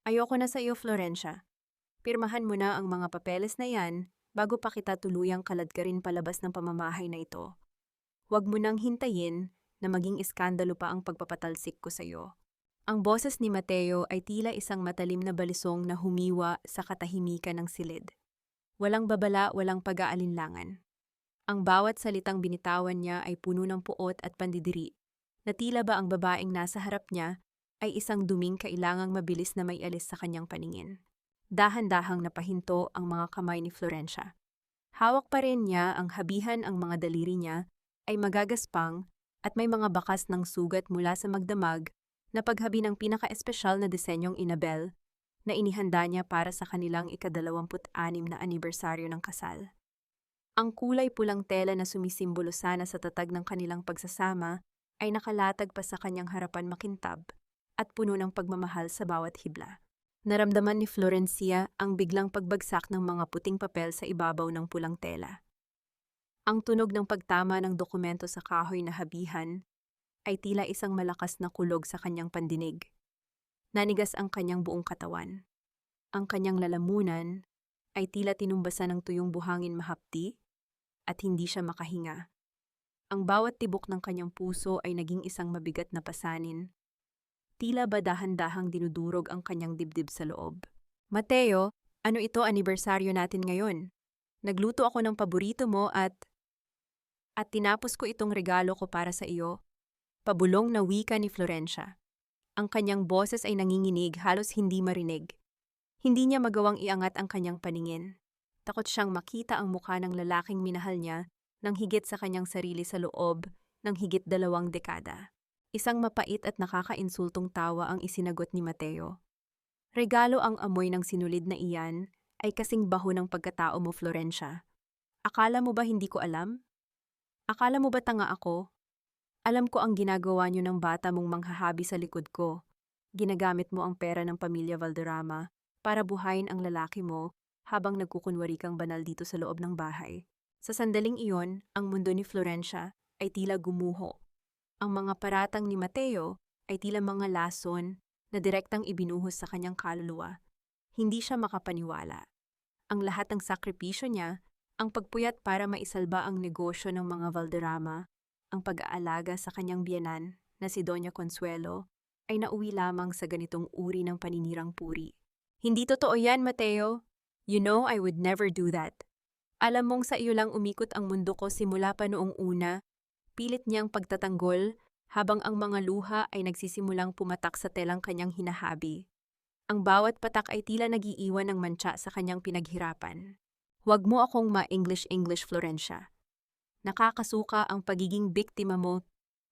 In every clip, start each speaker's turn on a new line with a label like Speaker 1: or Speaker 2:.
Speaker 1: Ayoko na sa iyo, Florencia. Pirmahan mo na ang mga papeles na yan bago pa kita tuluyang kaladkarin palabas ng pamamahay na ito. Huwag mo nang hintayin na maging iskandalo pa ang pagpapatalsik ko sa iyo. Ang boses ni Mateo ay tila isang matalim na balisong na humiwa sa katahimikan ng silid. Walang babala, walang pag-aalinlangan. Ang bawat salitang binitawan niya ay puno ng puot at pandidiri, na tila ba ang babaeng nasa harap niya ay isang duming kailangang mabilis na may alis sa kanyang paningin. Dahan-dahang napahinto ang mga kamay ni Florencia. Hawak pa rin niya ang habihan, ang mga daliri niya ay magagaspang at may mga bakas ng sugat mula sa magdamag na paghabi ng pinaka-espesyal na disenyong Inabel na inihanda niya para sa kanilang ika-26 na anibersaryo ng kasal. Ang kulay pulang tela na sumisimbolo sana sa tatag ng kanilang pagsasama ay nakalatag pa sa kanyang harapan makintab at puno ng pagmamahal sa bawat hibla. Naramdaman ni Florencia ang biglang pagbagsak ng mga puting papel sa ibabaw ng pulang tela. Ang tunog ng pagtama ng dokumento sa kahoy na habihan ay tila isang malakas na kulog sa kanyang pandinig. Nanigas ang kanyang buong katawan. Ang kanyang lalamunan ay tila tinumbasan ng tuyong buhangin mahapdi at hindi siya makahinga. Ang bawat tibok ng kanyang puso ay naging isang mabigat na pasanin. Tila ba dahan-dahang dinudurog ang kanyang dibdib sa loob. Mateo, ano ito, anibersaryo natin ngayon? Nagluto ako ng paborito mo at tinapos ko itong regalo ko para sa iyo. Pabulong na wika ni Florencia. Ang kanyang boses ay nanginginig, halos hindi marinig. Hindi niya magawang iangat ang kanyang paningin. Takot siyang makita ang mukha ng lalaking minahal niya nang higit sa kanyang sarili sa loob ng higit 2 dekada. Isang mapait at nakakainsultong tawa ang isinagot ni Mateo. Regalo ang amoy ng sinulid na iyan ay kasing baho ng pagkatao mo, Florencia. Akala mo ba hindi ko alam? Akala mo ba tanga ako? Alam ko ang ginagawa niyo ng bata mong manghahabi sa likod ko. Ginagamit mo ang pera ng pamilya Valderrama para buhayin ang lalaki mo habang nagkukunwari kang banal dito sa loob ng bahay. Sa sandaling iyon, ang mundo ni Florencia ay tila gumuho. Ang mga paratang ni Mateo ay tila mga lason na direktang ibinuhos sa kanyang kaluluwa. Hindi siya makapaniwala. Ang lahat ng sakripisyo niya, ang pagpuyat para maisalba ang negosyo ng mga Valderrama, ang pag-aalaga sa kanyang biyenan na si Doña Consuelo, ay nauwi lamang sa ganitong uri ng paninirang puri. Hindi totoo yan, Mateo. You know I would never do that. Alam mong sa iyo lang umikot ang mundo ko simula pa noong una. Pilit niyang pagtatanggol habang ang mga luha ay nagsisimulang pumatak sa telang kanyang hinahabi. Ang bawat patak ay tila nagiiwan ng mantsa sa kanyang pinaghirapan. Huwag mo akong ma-English, Florencia. Nakakasuka ang pagiging biktima mo,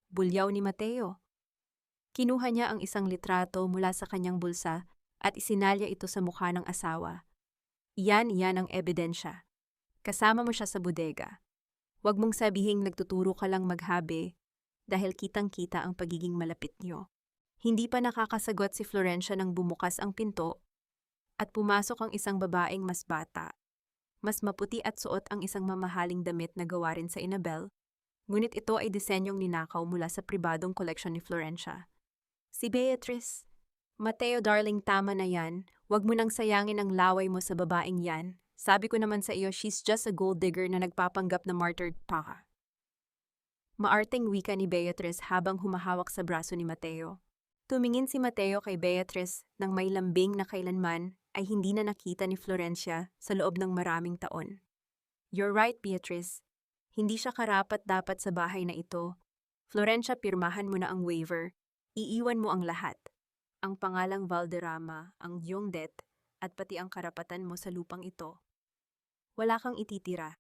Speaker 1: bulyaw ni Mateo. Kinuha niya ang isang litrato mula sa kanyang bulsa at isinalya ito sa mukha ng asawa. Iyan ang ebidensya. Kasama mo siya sa bodega. Huwag mong sabihing nagtuturo ka lang maghabi dahil kitang-kita ang pagiging malapit niyo. Hindi pa nakakasagot si Florencia nang bumukas ang pinto at pumasok ang isang babaeng mas bata. Mas maputi at suot ang isang mamahaling damit na gawa rin sa Inabel, ngunit ito ay disenyong ninakaw mula sa pribadong koleksyon ni Florencia. Si Beatrice. Mateo, darling, tama na yan. Huwag mo nang sayangin ang laway mo sa babaeng yan. Sabi ko naman sa iyo, she's just a gold digger na nagpapanggap na martyred pa. Maarteng wika ni Beatrice habang humahawak sa braso ni Mateo. Tumingin si Mateo kay Beatrice nang may lambing na kailanman ay hindi na nakita ni Florencia sa loob ng maraming taon. You're right, Beatrice. Hindi siya karapat-dapat sa bahay na ito. Florencia, pirmahan mo na ang waiver. Iiwan mo ang lahat. Ang pangalang Valderrama, ang iyong debt, at pati ang karapatan mo sa lupang ito. Wala kang ititira.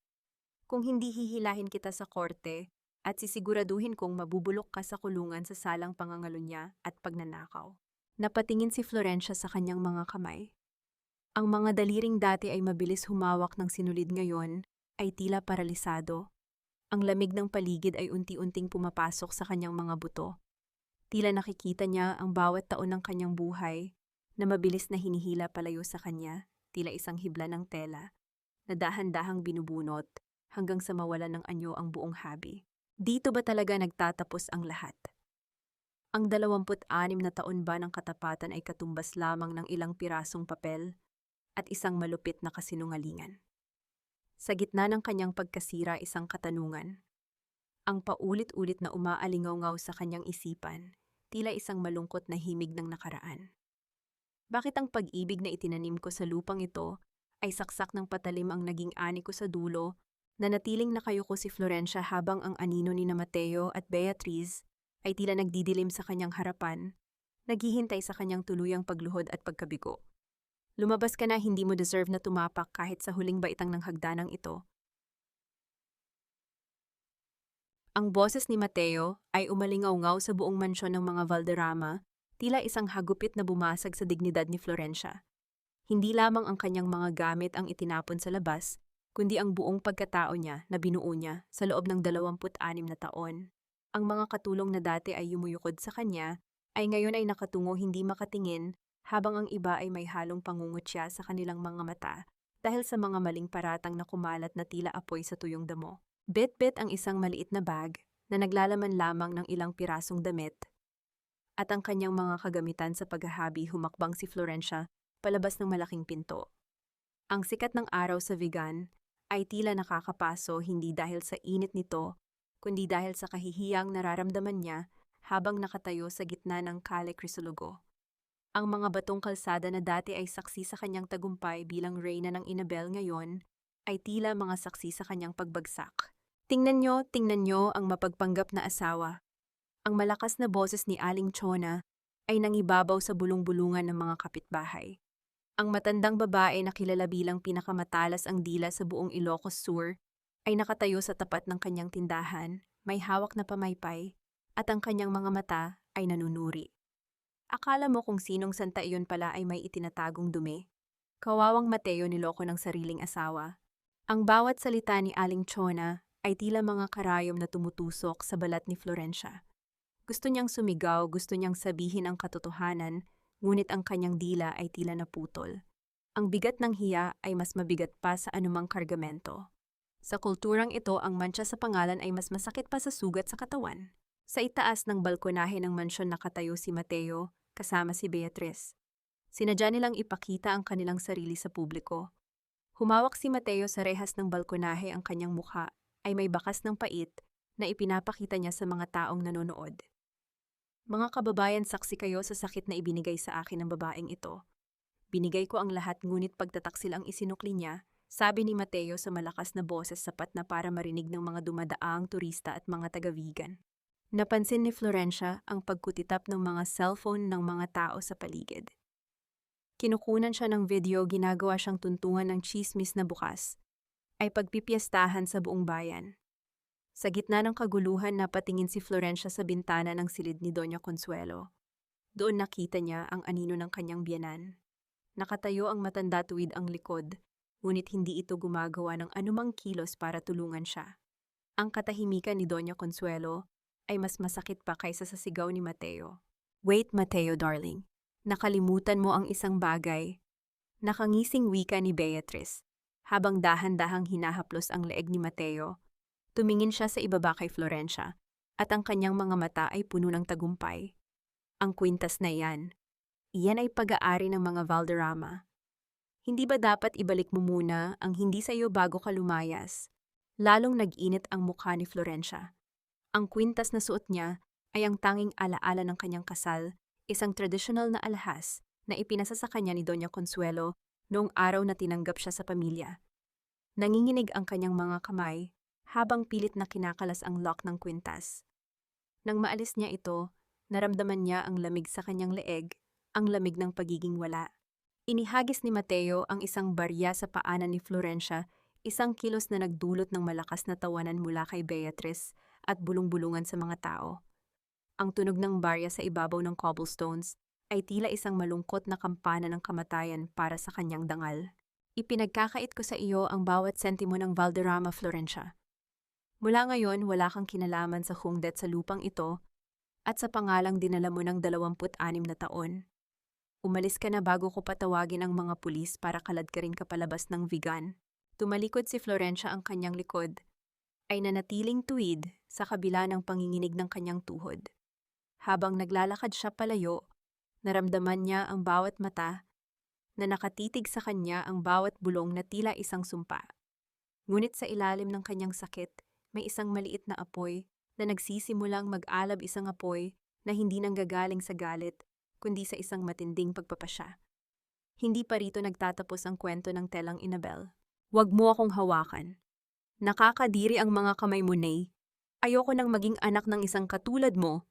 Speaker 1: Kung hindi hihilahin kita sa korte at sisiguraduhin kong mabubulok ka sa kulungan sa salang pangangalunya at pagnanakaw. Napatingin si Florencia sa kanyang mga kamay. Ang mga daliring dati ay mabilis humawak ng sinulid ngayon ay tila paralisado. Ang lamig ng paligid ay unti-unting pumapasok sa kanyang mga buto. Tila nakikita niya ang bawat taon ng kanyang buhay na mabilis na hinihila palayo sa kanya, tila isang hibla ng tela, na dahan-dahang binubunot hanggang sa mawala ng anyo ang buong habi. Dito ba talaga nagtatapos ang lahat? Ang 26 na taon ba ng katapatan ay katumbas lamang ng ilang pirasong papel at isang malupit na kasinungalingan. Sa gitna ng kanyang pagkasira isang katanungan, ang paulit-ulit na umaalingaw-ngaw sa kanyang isipan, tila isang malungkot na himig ng nakaraan. Bakit ang pag-ibig na itinanim ko sa lupang ito ay saksak ng patalim ang naging ani ko sa dulo, na natiling nakayuko si Florencia habang ang anino ni na Mateo at Beatriz ay tila nagdidilim sa kanyang harapan, naghihintay sa kanyang tuluyang pagluhod at pagkabigo. Lumabas ka na, hindi mo deserve na tumapak kahit sa huling baitang ng hagdanang ito. Ang boses ni Mateo ay umalingaw-ngaw sa buong mansyon ng mga Valderrama, tila isang hagupit na bumasag sa dignidad ni Florencia. Hindi lamang ang kanyang mga gamit ang itinapon sa labas, kundi ang buong pagkatao niya na binuo niya sa loob ng 26 na taon. Ang mga katulong na dati ay yumuyukod sa kanya, ay ngayon ay nakatungo hindi makatingin, habang ang iba ay may halong pangungutya sa kanilang mga mata dahil sa mga maling paratang na kumalat na tila apoy sa tuyong damo. Bit-bit ang isang maliit na bag na naglalaman lamang ng ilang pirasong damit, at ang kanyang mga kagamitan sa paghahabi humakbang si Florencia palabas ng malaking pinto. Ang sikat ng araw sa Vigan ay tila nakakapaso hindi dahil sa init nito, kundi dahil sa kahihiyang nararamdaman niya habang nakatayo sa gitna ng Calle Crisologo. Ang mga batong kalsada na dati ay saksi sa kanyang tagumpay bilang reyna ng Inabel ngayon ay tila mga saksi sa kanyang pagbagsak. Tingnan nyo ang mapagpanggap na asawa. Ang malakas na boses ni Aling Chona ay nangibabaw sa bulong-bulungan ng mga kapitbahay. Ang matandang babae na kilala bilang pinakamatalas ang dila sa buong Ilocos Sur ay nakatayo sa tapat ng kanyang tindahan, may hawak na pamaypay, at ang kanyang mga mata ay nanunuri. Akala mo kung sinong santa iyon pala ay may itinatagong dumi? Kawawang Mateo niloko ng sariling asawa. Ang bawat salita ni Aling Chona ay tila mga karayom na tumutusok sa balat ni Florencia. Gusto niyang sumigaw, gusto niyang sabihin ang katotohanan, ngunit ang kanyang dila ay tila naputol. Ang bigat ng hiya ay mas mabigat pa sa anumang kargamento. Sa kulturang ito, ang mantsa sa pangalan ay mas masakit pa sa sugat sa katawan. Sa itaas ng balkonahe ng mansyon nakatayo si Mateo, kasama si Beatriz. Sinadya nilang ipakita ang kanilang sarili sa publiko. Humawak si Mateo sa rehas ng balkonahe, ang kanyang mukha ay may bakas ng pait na ipinapakita niya sa mga taong nanonood. Mga kababayan, saksi kayo sa sakit na ibinigay sa akin ng babaeng ito. Binigay ko ang lahat ngunit pagtataksil ang isinukli niya, sabi ni Mateo sa malakas na boses sapat na para marinig ng mga dumadaang turista at mga taga-Vigan. Napansin ni Florencia ang pagkutitap ng mga cellphone ng mga tao sa paligid. Kinukunan siya ng video, ginagawa siyang tuntungan ng tsismis na bukas ay pagpipiestahan sa buong bayan. Sa gitna ng kaguluhan, napatingin si Florencia sa bintana ng silid ni Doña Consuelo. Doon nakita niya ang anino ng kanyang biyenan. Nakatayo ang matanda tuwid ang likod, ngunit hindi ito gumagawa ng anumang kilos para tulungan siya. Ang katahimikan ni Doña Consuelo ay mas masakit pa kaysa sa sigaw ni Mateo. Wait, Mateo darling. Nakalimutan mo ang isang bagay. Nakangising wika ni Beatriz. Habang dahan-dahang hinahaplos ang leeg ni Mateo, tumingin siya sa ibaba kay Florencia, at ang kanyang mga mata ay puno ng tagumpay. Ang kwintas na iyan ay pag-aari ng mga Valderrama. Hindi ba dapat ibalik mo muna ang hindi sa iyo bago ka lumayas? Lalong nag-init ang mukha ni Florencia. Ang kwintas na suot niya ay ang tanging alaala ng kanyang kasal, isang tradisyonal na alahas na ipinasa sa kanya ni Doña Consuelo noong araw na tinanggap siya sa pamilya. Nanginginig ang kanyang mga kamay habang pilit na kinakalas ang lock ng kwintas. Nang maalis niya ito, naramdaman niya ang lamig sa kanyang leeg, ang lamig ng pagiging wala. Inihagis ni Mateo ang isang barya sa paanan ni Florencia, isang kilos na nagdulot ng malakas na tawanan mula kay Beatriz at bulong-bulungan sa mga tao. Ang tunog ng barya sa ibabaw ng cobblestones ay tila isang malungkot na kampana ng kamatayan para sa kanyang dangal. Ipinagkakait ko sa iyo ang bawat sentimo ng Valderrama, Florencia. Mula ngayon, wala kang kinalaman sa hungdet sa lupang ito at sa pangalang dinala mo ng 26 na taon. Umalis ka na bago ko patawagin ang mga pulis para kaladkarin ka palabas ng Vigan. Tumalikod si Florencia, ang kanyang likod ay nanatiling tuwid sa kabila ng panginginig ng kanyang tuhod. Habang naglalakad siya palayo, naramdaman niya ang bawat mata na nakatitig sa kanya, ang bawat bulong na tila isang sumpa. Ngunit sa ilalim ng kanyang sakit, may isang maliit na apoy na nagsisimulang mag-alab, isang apoy na hindi nanggagaling sa galit, kundi sa isang matinding pagpapasya. Hindi pa rito nagtatapos ang kwento ng telang Annabelle. Huwag mo akong hawakan. Nakakadiri ang mga kamay mo, Nay. Ayoko nang maging anak ng isang katulad mo.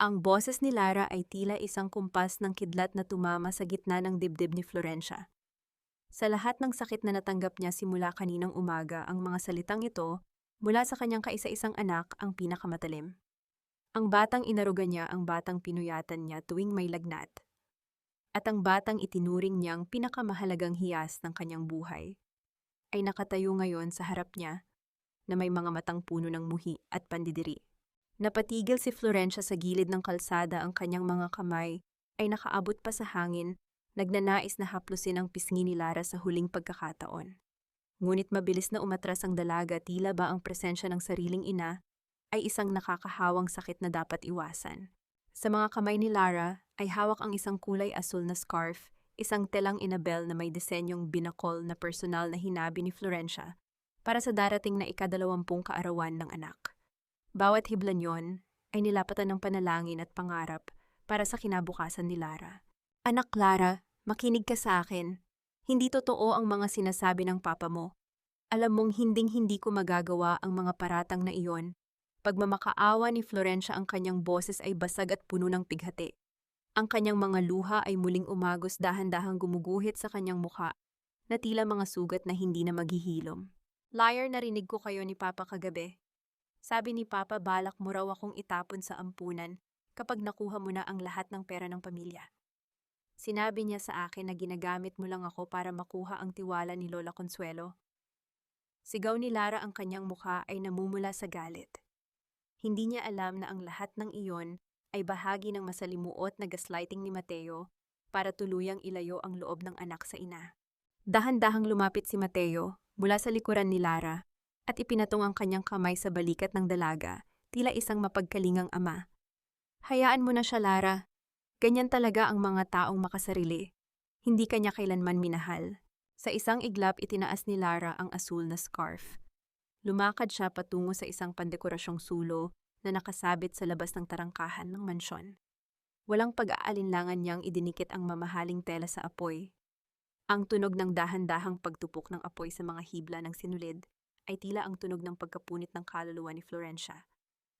Speaker 1: Ang boses ni Lara ay tila isang kumpas ng kidlat na tumama sa gitna ng dibdib ni Florencia. Sa lahat ng sakit na natanggap niya simula kaninang umaga, ang mga salitang ito mula sa kanyang kaisa-isang anak ang pinakamatalim. Ang batang inaruga niya, ang batang pinuyatan niya tuwing may lagnat, at ang batang itinuring niyang pinakamahalagang hiyas ng kanyang buhay, ay nakatayo ngayon sa harap niya na may mga matang puno ng muhi at pandidiri. Napatigil si Florencia sa gilid ng kalsada, ang kanyang mga kamay ay nakaabot pa sa hangin, nagnanais na haplusin ang pisngi ni Lara sa huling pagkakataon. Ngunit mabilis na umatras ang dalaga, tila ba ang presensya ng sariling ina ay isang nakakahawang sakit na dapat iwasan. Sa mga kamay ni Lara ay hawak ang isang kulay asul na scarf, isang telang Annabelle na may disenyong binakol na personal na hinabi ni Florencia para sa darating na ika-20 kaarawan ng anak. Bawat hibla niyon ay nilapatan ng panalangin at pangarap para sa kinabukasan ni Lara. Anak Lara, makinig ka sa akin. Hindi totoo ang mga sinasabi ng papa mo. Alam mong hinding-hindi ko magagawa ang mga paratang na iyon. Pagmamakaawa ni Florencia, ang kanyang boses ay basag at puno ng pighati. Ang kanyang mga luha ay muling umagos, dahan-dahang gumuguhit sa kanyang mukha na tila mga sugat na hindi na maghihilom. Liar, narinig ko kayo ni Papa kagabi. Sabi ni Papa, balak mo raw akong itapon sa ampunan kapag nakuha mo na ang lahat ng pera ng pamilya. Sinabi niya sa akin na ginagamit mo lang ako para makuha ang tiwala ni Lola Consuelo. Sigaw ni Lara, ang kanyang mukha ay namumula sa galit. Hindi niya alam na ang lahat ng iyon ay bahagi ng masalimuot na gaslighting ni Mateo para tuluyang ilayo ang loob ng anak sa ina. Dahan-dahang lumapit si Mateo mula sa likuran ni Lara at ipinatong ang kanyang kamay sa balikat ng dalaga, tila isang mapagkalingang ama. Hayaan mo na siya, Lara. Ganyan talaga ang mga taong makasarili. Hindi kanya kailanman minahal. Sa isang iglap, itinaas ni Lara ang asul na scarf. Lumakad siya patungo sa isang pandekorasyong sulo na nakasabit sa labas ng tarangkahan ng mansyon. Walang pag-aalinlangan niyang idinikit ang mamahaling tela sa apoy. Ang tunog ng dahan-dahang pagtupok ng apoy sa mga hibla ng sinulid ay tila ang tunog ng pagkapunit ng kaluluwa ni Florencia.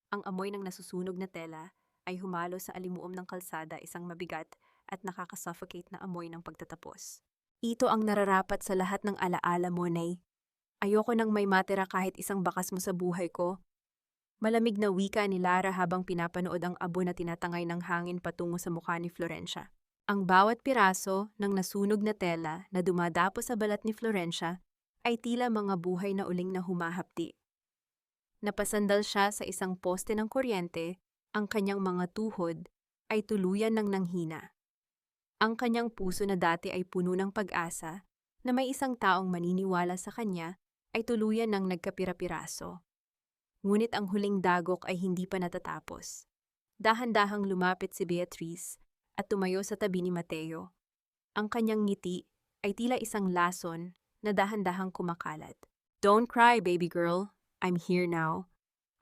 Speaker 1: Ang amoy ng nasusunog na tela ay humalo sa alimuom ng kalsada, isang mabigat at nakakasuffocate na amoy ng pagtatapos. Ito ang nararapat sa lahat ng alaala mo, Nay. Ayoko nang may matira kahit isang bakas mo sa buhay ko. Malamig na wika ni Lara habang pinapanood ang abo na tinatangay ng hangin patungo sa mukha ni Florencia. Ang bawat piraso ng nasunog na tela na dumadapo sa balat ni Florencia ay tila mga buhay na uling na humahapdi. Napasandal siya sa isang poste ng kuryente, ang kanyang mga tuhod ay tuluyan ng nanghina. Ang kanyang puso na dati ay puno ng pag-asa na may isang taong maniniwala sa kanya ay tuluyan ng nagkapira-piraso. Ngunit ang huling dagok ay hindi pa natatapos. Dahan-dahang lumapit si Beatrice at tumayo sa tabi ni Mateo. Ang kanyang ngiti ay tila isang lason na dahan-dahang kumakalat. Don't cry, baby girl. I'm here now.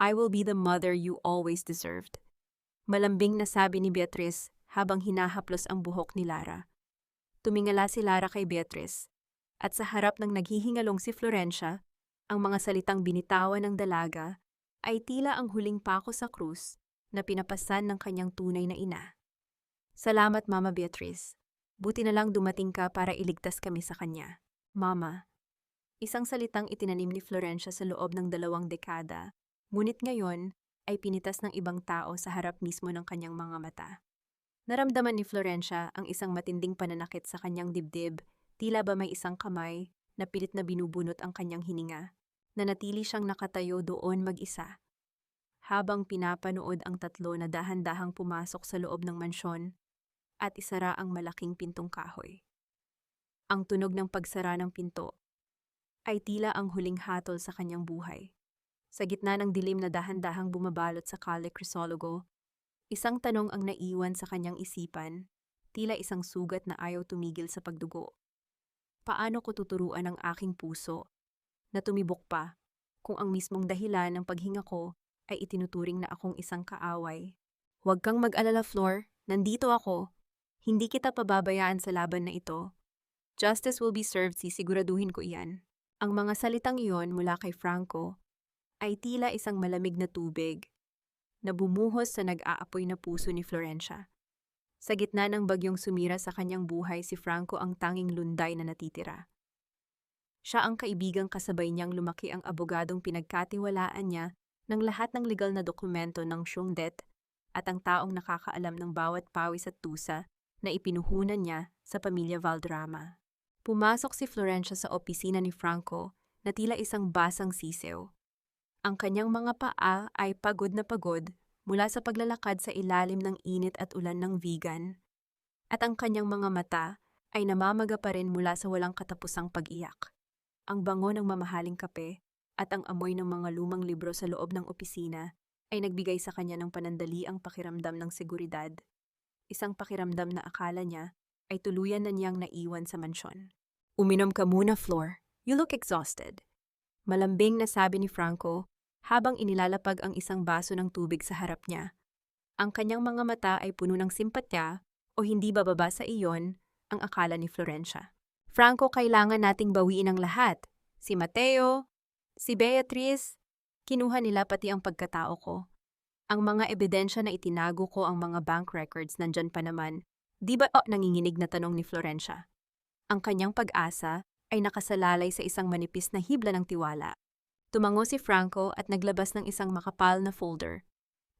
Speaker 1: I will be the mother you always deserved. Malambing na sabi ni Beatrice habang hinahaplos ang buhok ni Lara. Tumingala si Lara kay Beatrice at sa harap ng naghihingalong si Florencia, ang mga salitang binitawan ng dalaga ay tila ang huling pako sa krus na pinapasan ng kanyang tunay na ina. Salamat, Mama Beatrice. Buti na lang dumating ka para iligtas kami sa kanya. Mama. Isang salitang itinanim ni Florencia sa loob ng 2 dekada, ngunit ngayon ay pinitas ng ibang tao sa harap mismo ng kanyang mga mata. Naramdaman ni Florencia ang isang matinding pananakit sa kanyang dibdib, tila ba may isang kamay na pilit na binubunot ang kanyang hininga. Nanatili siyang nakatayo doon mag-isa. Habang pinapanood ang tatlo na dahan-dahang pumasok sa loob ng mansyon at isara ang malaking pintong kahoy. Ang tunog ng pagsara ng pinto ay tila ang huling hatol sa kanyang buhay. Sa gitna ng dilim na dahan-dahang bumabalot sa Calle Crisologo, isang tanong ang naiwan sa kanyang isipan, tila isang sugat na ayaw tumigil sa pagdugo. Paano ko tuturuan ang aking puso na tumibok pa kung ang mismong dahilan ng paghinga ko ay itinuturing na akong isang kaaway? Huwag kang mag-alala, Flor. Nandito ako. Hindi kita pababayaan sa laban na ito. Justice will be served, sisiguraduhin ko iyan. Ang mga salitang iyon mula kay Franco ay tila isang malamig na tubig na bumuhos sa nag-aapoy na puso ni Florencia. Sa gitna ng bagyong sumira sa kanyang buhay, si Franco ang tanging lunday na natitira. Siya ang kaibigang kasabay niyang lumaki, ang abogadong pinagkatiwalaan niya ng lahat ng legal na dokumento ng Syungdet at ang taong nakakaalam ng bawat pawis at tusa na ipinuhunan niya sa pamilya Valderrama. Pumasok si Florencia sa opisina ni Franco na tila isang basang sisew. Ang kanyang mga paa ay pagod na pagod mula sa paglalakad sa ilalim ng init at ulan ng vegan, at ang kanyang mga mata ay namamaga pa rin mula sa walang katapusang pag-iyak. Ang bango ng mamahaling kape at ang amoy ng mga lumang libro sa loob ng opisina ay nagbigay sa kanya ng panandaliang pakiramdam ng seguridad. Isang pakiramdam na akala niya ay tuluyan na niyang naiwan sa mansyon. Uminom ka muna, Flor. You look exhausted. Malambing na sabi ni Franco habang inilalapag ang isang baso ng tubig sa harap niya. Ang kanyang mga mata ay puno ng simpatya o hindi bababa sa iyon ang akala ni Florencia. Franco, kailangan nating bawiin ang lahat. Si Mateo, si Beatriz, kinuha nila pati ang pagkatao ko. Ang mga ebidensya na itinago ko, ang mga bank records, nandyan pa naman. Di ba nanginginig na tanong ni Florencia? Ang kanyang pag-asa ay nakasalalay sa isang manipis na hibla ng tiwala. Tumango si Franco at naglabas ng isang makapal na folder.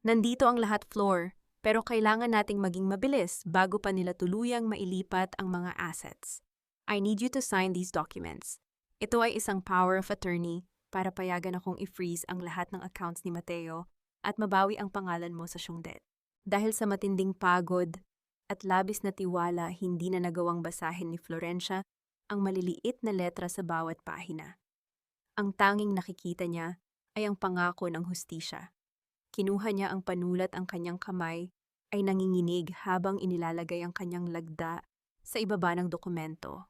Speaker 1: Nandito ang lahat, Flor, pero kailangan nating maging mabilis bago pa nila tuluyang mailipat ang mga assets. I need you to sign these documents. Ito ay isang power of attorney para payagan akong i-freeze ang lahat ng accounts ni Mateo at mabawi ang pangalan mo sa Syungdet. Dahil sa matinding pagod at labis na tiwala, hindi na nagawang basahin ni Florencia ang maliliit na letra sa bawat pahina. Ang tanging nakikita niya ay ang pangako ng hustisya. Kinuha niya ang panulat, ang kanyang kamay ay nanginginig habang inilalagay ang kanyang lagda sa ibaba ng dokumento.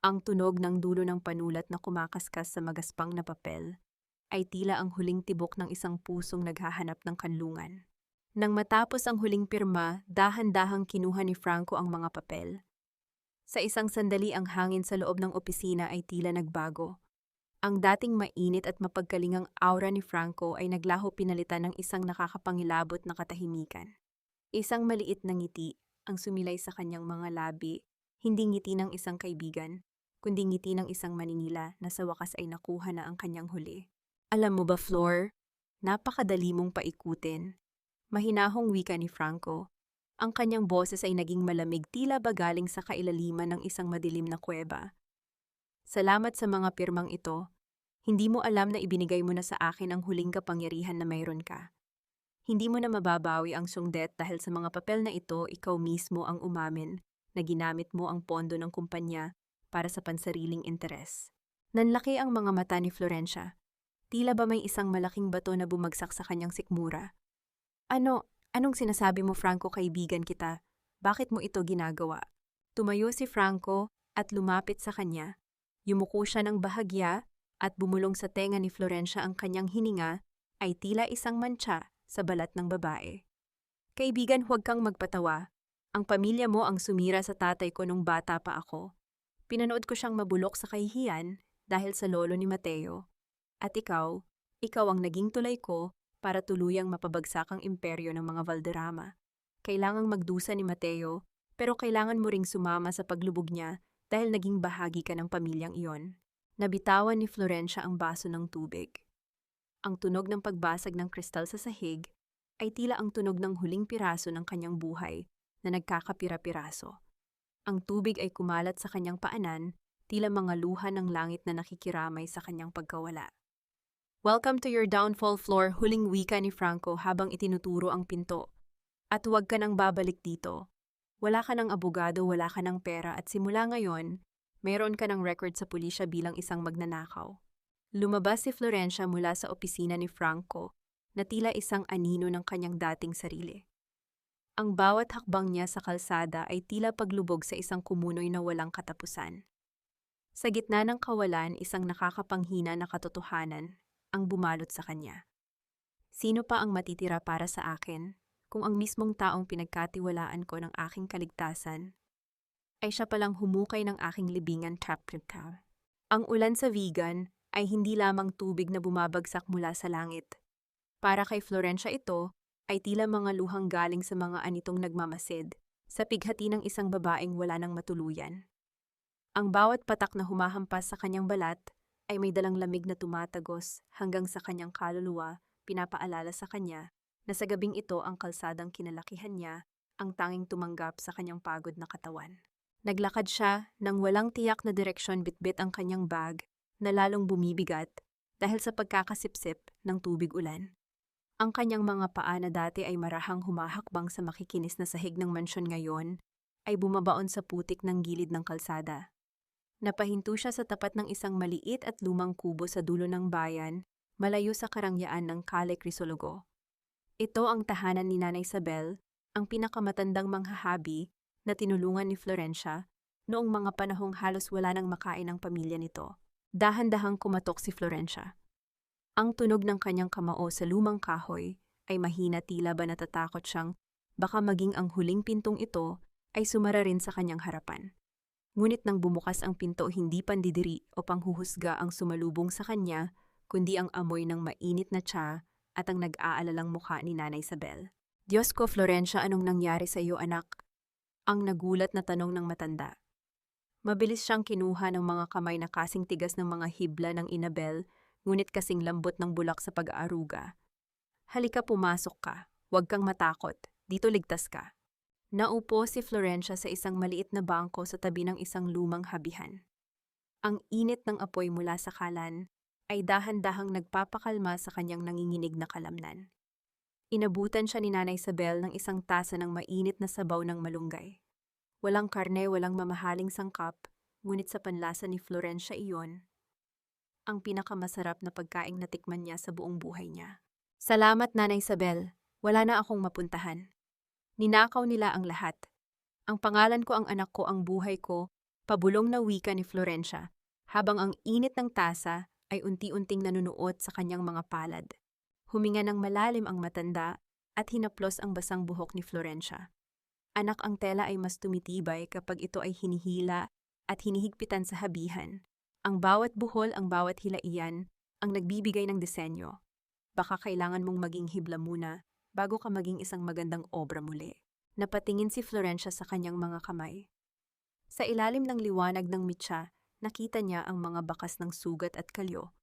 Speaker 1: Ang tunog ng dulo ng panulat na kumakaskas sa magaspang na papel ay tila ang huling tibok ng isang pusong naghahanap ng kanlungan. Nang matapos ang huling pirma, dahan-dahang kinuha ni Franco ang mga papel. Sa isang sandali, ang hangin sa loob ng opisina ay tila nagbago. Ang dating mainit at mapagkalingang aura ni Franco ay naglaho, pinalitan ng isang nakakapangilabot na katahimikan. Isang maliit na ngiti ang sumilay sa kanyang mga labi, hindi ngiti ng isang kaibigan, kundi ngiti ng isang Maningila na sa wakas ay nakuha na ang kanyang huli. Alam mo ba, Flor, napakadali mong paikutin. Mahinahong wika ni Franco. Ang kanyang boses ay naging malamig, tila ba galing sa kailaliman ng isang madilim na kuweba. Salamat sa mga pirmang ito. Hindi mo alam na ibinigay mo na sa akin ang huling kapangyarihan na mayroon ka. Hindi mo na mababawi ang Syungdet dahil sa mga papel na ito, ikaw mismo ang umamin na ginamit mo ang pondo ng kumpanya para sa pansariling interes. Nanlaki ang mga mata ni Florencia. Tila ba may isang malaking bato na bumagsak sa kanyang sikmura. Anong sinasabi mo, Franco? Kaibigan kita. Bakit mo ito ginagawa? Tumayo si Franco at lumapit sa kanya. Yumuko siya ng bahagya at bumulong sa tenga ni Florencia. Ang kanyang hininga ay tila isang mantsa sa balat ng babae. Kaibigan, huwag kang magpatawa. Ang pamilya mo ang sumira sa tatay ko nung bata pa ako. Pinanood ko siyang mabulok sa kahihiyan dahil sa lolo ni Mateo. At ikaw ang naging tulay ko para tuluyang mapabagsak ang imperyo ng mga Valderrama. Kailangang magdusa ni Mateo, pero kailangan mo ring sumama sa paglubog niya dahil naging bahagi ka ng pamilyang iyon. Nabitawan ni Florencia ang baso ng tubig. Ang tunog ng pagbasag ng kristal sa sahig ay tila ang tunog ng huling piraso ng kanyang buhay na nagkakapira-piraso. Ang tubig ay kumalat sa kanyang paanan, tila mga luha ng langit na nakikiramay sa kanyang pagkawala. Welcome to your downfall, Flor, huling wika ni Franco habang itinuturo ang pinto. At huwag ka nang babalik dito. Wala ka ng abogado, wala ka ng pera, at simula ngayon, mayroon ka ng record sa pulisya bilang isang magnanakaw. Lumabas si Florencia mula sa opisina ni Franco na tila isang anino ng kanyang dating sarili. Ang bawat hakbang niya sa kalsada ay tila paglubog sa isang kumunoy na walang katapusan. Sa gitna ng kawalan, isang nakakapanghina na katotohanan ang bumalot sa kanya. Sino pa ang matitira para sa akin kung ang mismong taong pinagkatiwalaan ko ng aking kaligtasan ay siya palang humukay ng aking libingan trap-trap? Ang ulan sa Vigan ay hindi lamang tubig na bumabagsak mula sa langit. Para kay Florencia ito ay tila mga luhang galing sa mga anitong nagmamasid sa pighati ng isang babaeng wala nang matuluyan. Ang bawat patak na humahampas sa kanyang balat ay may dalang lamig na tumatagos hanggang sa kanyang kaluluwa, pinapaalala sa kanya na sa gabing ito ang kalsadang kinalakihan niya ang tanging tumanggap sa kanyang pagod na katawan. Naglakad siya nang walang tiyak na direksyon, bitbit ang kanyang bag na lalong bumibigat dahil sa pagkakasipsip ng tubig ulan. Ang kanyang mga paa na dati ay marahang humahakbang sa makikinis na sahig ng mansyon ngayon ay bumabaon sa putik ng gilid ng kalsada. Napahinto siya sa tapat ng isang maliit at lumang kubo sa dulo ng bayan, malayo sa karangyaan ng Calle Crisologo. Ito ang tahanan ni Nanay Isabel, ang pinakamatandang manghahabi na tinulungan ni Florencia noong mga panahong halos wala nang makain ang pamilya nito. Dahan-dahang kumatok si Florencia. Ang tunog ng kanyang kamao sa lumang kahoy ay mahina, tila ba natatakot siyang baka maging ang huling pintong ito ay sumara rin sa kanyang harapan. Ngunit nang bumukas ang pinto, hindi pandidiri o panghuhusga ang sumalubong sa kanya, kundi ang amoy ng mainit na tsa at ang nag-aalalang mukha ni Nanay Isabel. Diyos ko, Florencia, anong nangyari sa iyo, anak? Ang nagulat na tanong ng matanda. Mabilis siyang kinuha ng mga kamay na kasing tigas ng mga hibla ng Inabel, ngunit kasing lambot ng bulak sa pag-aaruga. Halika, pumasok ka. Huwag kang matakot. Dito ligtas ka. Naupo si Florencia sa isang maliit na bangko sa tabi ng isang lumang habihan. Ang init ng apoy mula sa kalan ay dahan-dahang nagpapakalma sa kanyang nanginginig na kalamnan. Inabutan siya ni Nanay Isabel ng isang tasa ng mainit na sabaw ng malunggay. Walang karne, walang mamahaling sangkap, ngunit sa panlasa ni Florencia iyon, ang pinakamasarap na pagkaing natikman niya sa buong buhay niya. Salamat, Nanay Isabel. Wala na akong mapuntahan. Ninakaw nila ang lahat. Ang pangalan ko, ang anak ko, ang buhay ko, pabulong na wika ni Florencia, habang ang init ng tasa ay unti-unting nanunuot sa kanyang mga palad. Huminga ng malalim ang matanda at hinaplos ang basang buhok ni Florencia. Anak, ang tela ay mas tumitibay kapag ito ay hinihila at hinihigpitan sa habihan. Ang bawat buhol, ang bawat hilaian, ang nagbibigay ng disenyo. Baka kailangan mong maging hibla muna bago ka maging isang magandang obra muli. Napatingin si Florencia sa kanyang mga kamay. Sa ilalim ng liwanag ng mitsa, nakita niya ang mga bakas ng sugat at kalyo.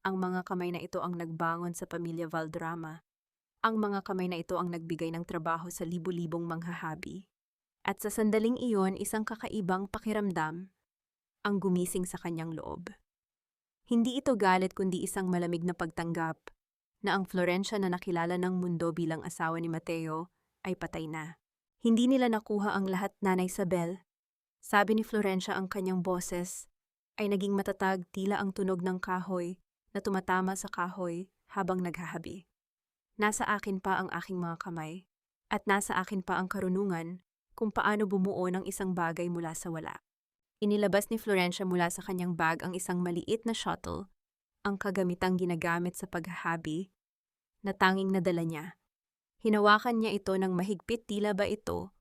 Speaker 1: Ang mga kamay na ito ang nagbangon sa pamilya Valderrama. Ang mga kamay na ito ang nagbigay ng trabaho sa libu-libong manghahabi. At sa sandaling iyon, isang kakaibang pakiramdam ang gumising sa kanyang loob. Hindi ito galit, kundi isang malamig na pagtanggap na ang Florencia na nakilala ng mundo bilang asawa ni Mateo ay patay na. Hindi nila nakuha ang lahat, Nanay Isabel. Sabi ni Florencia, ang kanyang boses ay naging matatag, tila ang tunog ng kahoy na tumatama sa kahoy habang naghahabi. Nasa akin pa ang aking mga kamay at nasa akin pa ang karunungan kung paano bumuo ng isang bagay mula sa wala. Inilabas ni Florencia mula sa kanyang bag ang isang maliit na shuttle, ang kagamitang ginagamit sa paghahabi na tanging nadala niya. Hinawakan niya ito ng mahigpit, tila ba ito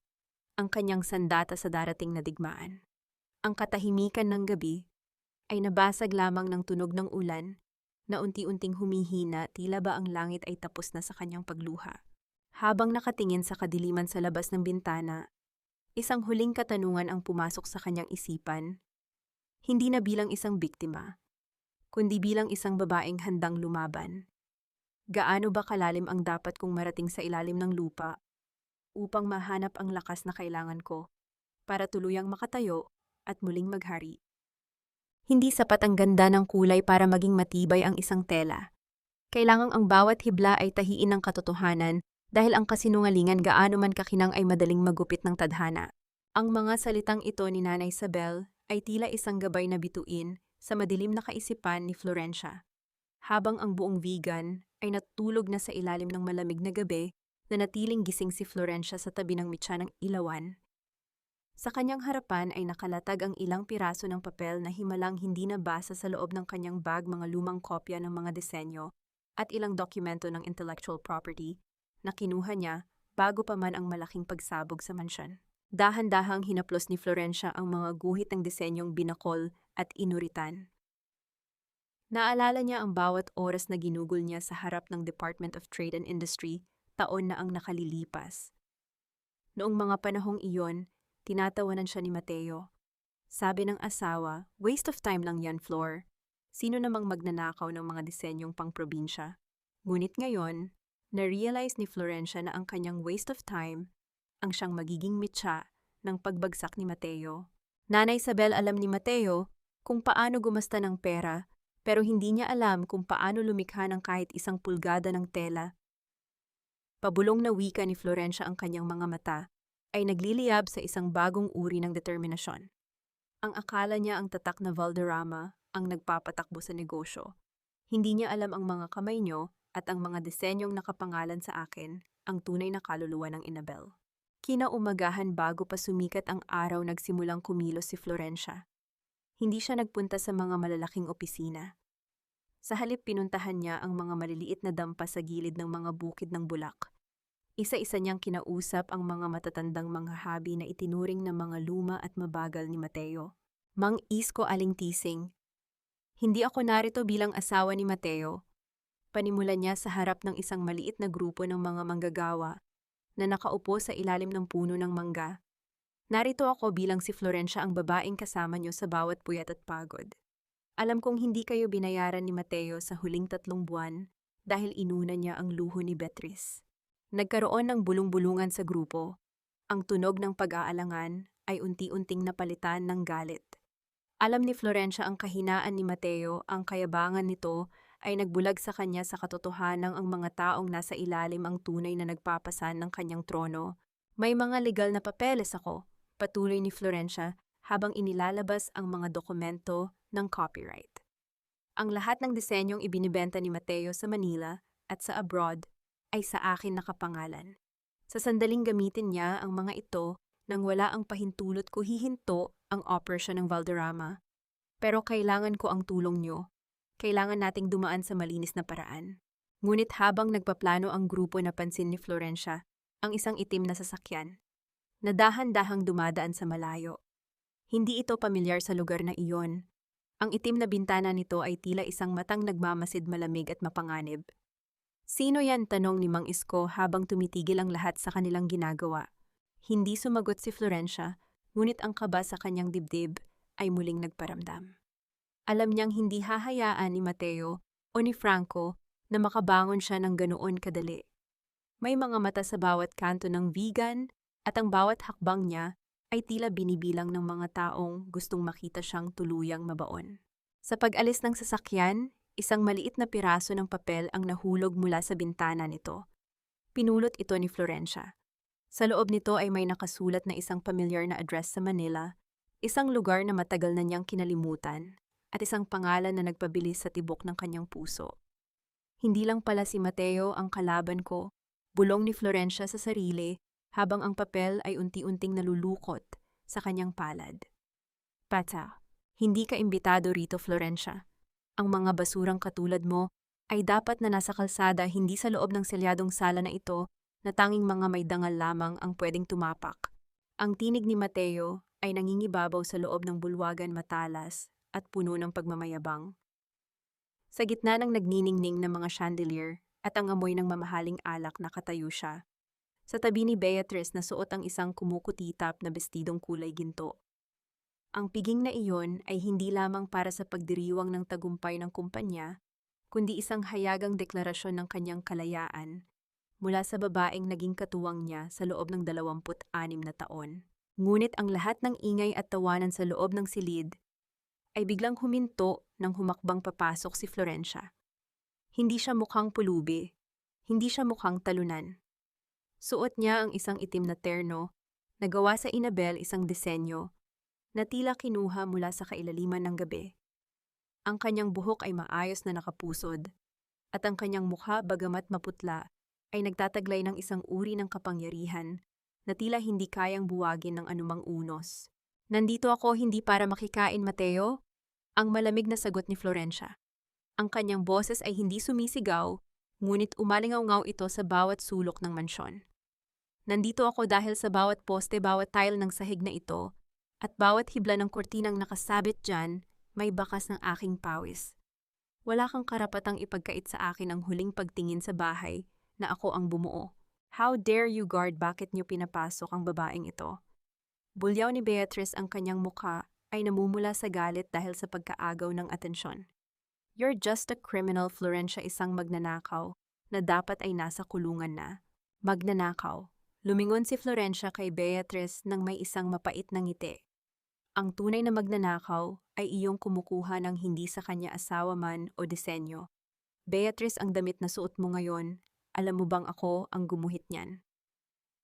Speaker 1: ang kanyang sandata sa darating na digmaan. Ang katahimikan ng gabi ay nabasag lamang ng tunog ng ulan na unti-unting humihina, tila ba ang langit ay tapos na sa kanyang pagluha. Habang nakatingin sa kadiliman sa labas ng bintana, isang huling katanungan ang pumasok sa kanyang isipan, hindi na bilang isang biktima, kundi bilang isang babaeng handang lumaban. Gaano ba kalalim ang dapat kong marating sa ilalim ng lupa upang mahanap ang lakas na kailangan ko para tuluyang makatayo at muling maghari? Hindi sapat ang ganda ng kulay para maging matibay ang isang tela. Kailangang ang bawat hibla ay tahiin ng katotohanan dahil ang kasinungalingan, gaano man kakinang, ay madaling magupit ng tadhana. Ang mga salitang ito ni Nanay Isabel ay tila isang gabay na bituin sa madilim na kaisipan ni Florencia. Habang ang buong vegan ay natulog na sa ilalim ng malamig na gabi, nanatiling gising si Florencia sa tabi ng mitsa ng ilawan. Sa kanyang harapan ay nakalatag ang ilang piraso ng papel na himalang hindi nabasa sa loob ng kanyang bag, mga lumang kopya ng mga disenyo at ilang dokumento ng intellectual property na kinuha niya bago pa man ang malaking pagsabog sa mansyon. Dahan-dahang hinaplos ni Florencia ang mga guhit ng disenyong binakol at inuritan. Naalala niya ang bawat oras na ginugol niya sa harap ng Department of Trade and Industry, taon na ang nakalilipas. Noong mga panahong iyon, tinatawanan siya ni Mateo. Sabi ng asawa, waste of time lang yan, Flor. Sino namang magnanakaw ng mga disenyong pang-probinsya? Ngunit ngayon, na-realize ni Florencia na ang kanyang waste of time ang siyang magiging mitsa ng pagbagsak ni Mateo. Nanay Isabel, alam ni Mateo kung paano gumasta ng pera, pero hindi niya alam kung paano lumikha ng kahit 1 pulgada ng tela. Pabulong na wika ni Florencia, ang kanyang mga mata ay nagliliyab sa isang bagong uri ng determinasyon. Ang akala niya ang tatak na Valderrama ang nagpapatakbo sa negosyo. Hindi niya alam ang mga kamay niyo at ang mga disenyong nakapangalan sa akin ang tunay na kaluluwa ng Inabel. Kinaumagahan bago pa sumikat ang araw, nagsimulang kumilos si Florencia. Hindi siya nagpunta sa mga malalaking opisina. Sa halip, pinuntahan niya ang mga maliliit na dampa sa gilid ng mga bukid ng Bulak. Isa-isa niyang kinausap ang mga matatandang mga habi na itinuring na mga luma at mabagal ni Mateo. Mang Isko Alingtising. Hindi ako narito bilang asawa ni Mateo. Panimulan niya sa harap ng isang maliit na grupo ng mga manggagawa na nakaupo sa ilalim ng puno ng mangga. Narito ako bilang si Florencia, ang babaeng kasama niyo sa bawat puyat at pagod. Alam kong hindi kayo binayaran ni Mateo sa huling 3 buwan dahil inuna niya ang luho ni Beatrice. Nagkaroon ng bulong-bulungan sa grupo. Ang tunog ng pag-aalangan ay unti-unting napalitan ng galit. Alam ni Florencia ang kahinaan ni Mateo, ang kayabangan nito ay nagbulag sa kanya sa katotohanang ang mga taong nasa ilalim ang tunay na nagpapasan ng kanyang trono. May mga legal na papeles ako, patuloy ni Florencia habang inilalabas ang mga dokumento ng copyright. Ang lahat ng disenyong ibinibenta ni Mateo sa Manila at sa abroad ay sa akin nakapangalan. Sa sandaling gamitin niya ang mga ito nang wala ang pahintulot ko, hihinto ang operasyon ng Valderrama. Pero kailangan ko ang tulong niyo. Kailangan nating dumaan sa malinis na paraan. Ngunit habang nagpaplano ang grupo, napansin ni Florencia ang isang itim na sasakyan na dahan-dahang dumadaan sa malayo. Hindi ito pamilyar sa lugar na iyon. Ang itim na bintana nito ay tila isang matang nagmamasid, malamig at mapanganib. Sino yan? Tanong ni Mang Isko habang tumitigil ang lahat sa kanilang ginagawa. Hindi sumagot si Florencia, ngunit ang kaba sa kanyang dibdib ay muling nagparamdam. Alam niyang hindi hahayaan ni Mateo o ni Franco na makabangon siya ng ganoon kadali. May mga mata sa bawat kanto ng vegan at ang bawat hakbang niya ay tila binibilang ng mga taong gustong makita siyang tuluyang mabaon. Sa pag-alis ng sasakyan, isang maliit na piraso ng papel ang nahulog mula sa bintana nito. Pinulot ito ni Florencia. Sa loob nito ay may nakasulat na isang pamilyar na address sa Manila, isang lugar na matagal na niyang kinalimutan, at isang pangalan na nagpabilis sa tibok ng kanyang puso. Hindi lang pala si Mateo ang kalaban ko, bulong ni Florencia sa sarili habang ang papel ay unti-unting nalulukot sa kanyang palad. Pata, hindi ka imbitado rito, Florencia. Ang mga basurang katulad mo ay dapat na nasa kalsada, hindi sa loob ng selyadong sala na ito na tanging mga may dangal lamang ang pwedeng tumapak. Ang tinig ni Mateo ay nangingibabaw sa loob ng bulwagan, matalas at puno ng pagmamayabang. Sa gitna ng nagniningning na mga chandelier at ang amoy ng mamahaling alak, nakatayo siya. Sa tabi ni Beatrice na suot ang isang kumukutitap na bestidong kulay ginto. Ang piging na iyon ay hindi lamang para sa pagdiriwang ng tagumpay ng kumpanya, kundi isang hayagang deklarasyon ng kanyang kalayaan mula sa babaeng naging katuwang niya sa loob ng 26 na taon. Ngunit ang lahat ng ingay at tawanan sa loob ng silid ay biglang huminto nang humakbang papasok si Florencia. Hindi siya mukhang pulubi, hindi siya mukhang talunan. Suot niya ang isang itim na terno na gawa sa Inabel, isang disenyo na tila kinuha mula sa kailaliman ng gabi. Ang kanyang buhok ay maayos na nakapusod at ang kanyang mukha bagamat maputla ay nagtataglay ng isang uri ng kapangyarihan na tila hindi kayang buwagin ng anumang unos. Nandito ako hindi para makikain, Mateo, ang malamig na sagot ni Florencia. Ang kanyang boses ay hindi sumisigaw, ngunit umalingaw-ngaw ito sa bawat sulok ng mansyon. Nandito ako dahil sa bawat poste, bawat tile ng sahig na ito, at bawat hibla ng kurtinang nakasabit dyan, may bakas ng aking pawis. Wala kang karapatang ipagkait sa akin ang huling pagtingin sa bahay na ako ang bumuo. How dare you, guard, bakit niyo pinapasok ang babaeng ito? Bulyaw ni Beatrice, ang kanyang mukha ay namumula sa galit dahil sa pagkaagaw ng atensyon. You're just a criminal, Florencia, isang magnanakaw na dapat ay nasa kulungan na. Magnanakaw. Lumingon si Florencia kay Beatrice nang may isang mapait na ngiti. Ang tunay na magnanakaw ay iyong kumukuha ng hindi sa kanya asawa man o disenyo. Beatrice, ang damit na suot mo ngayon, alam mo bang ako ang gumuhit niyan?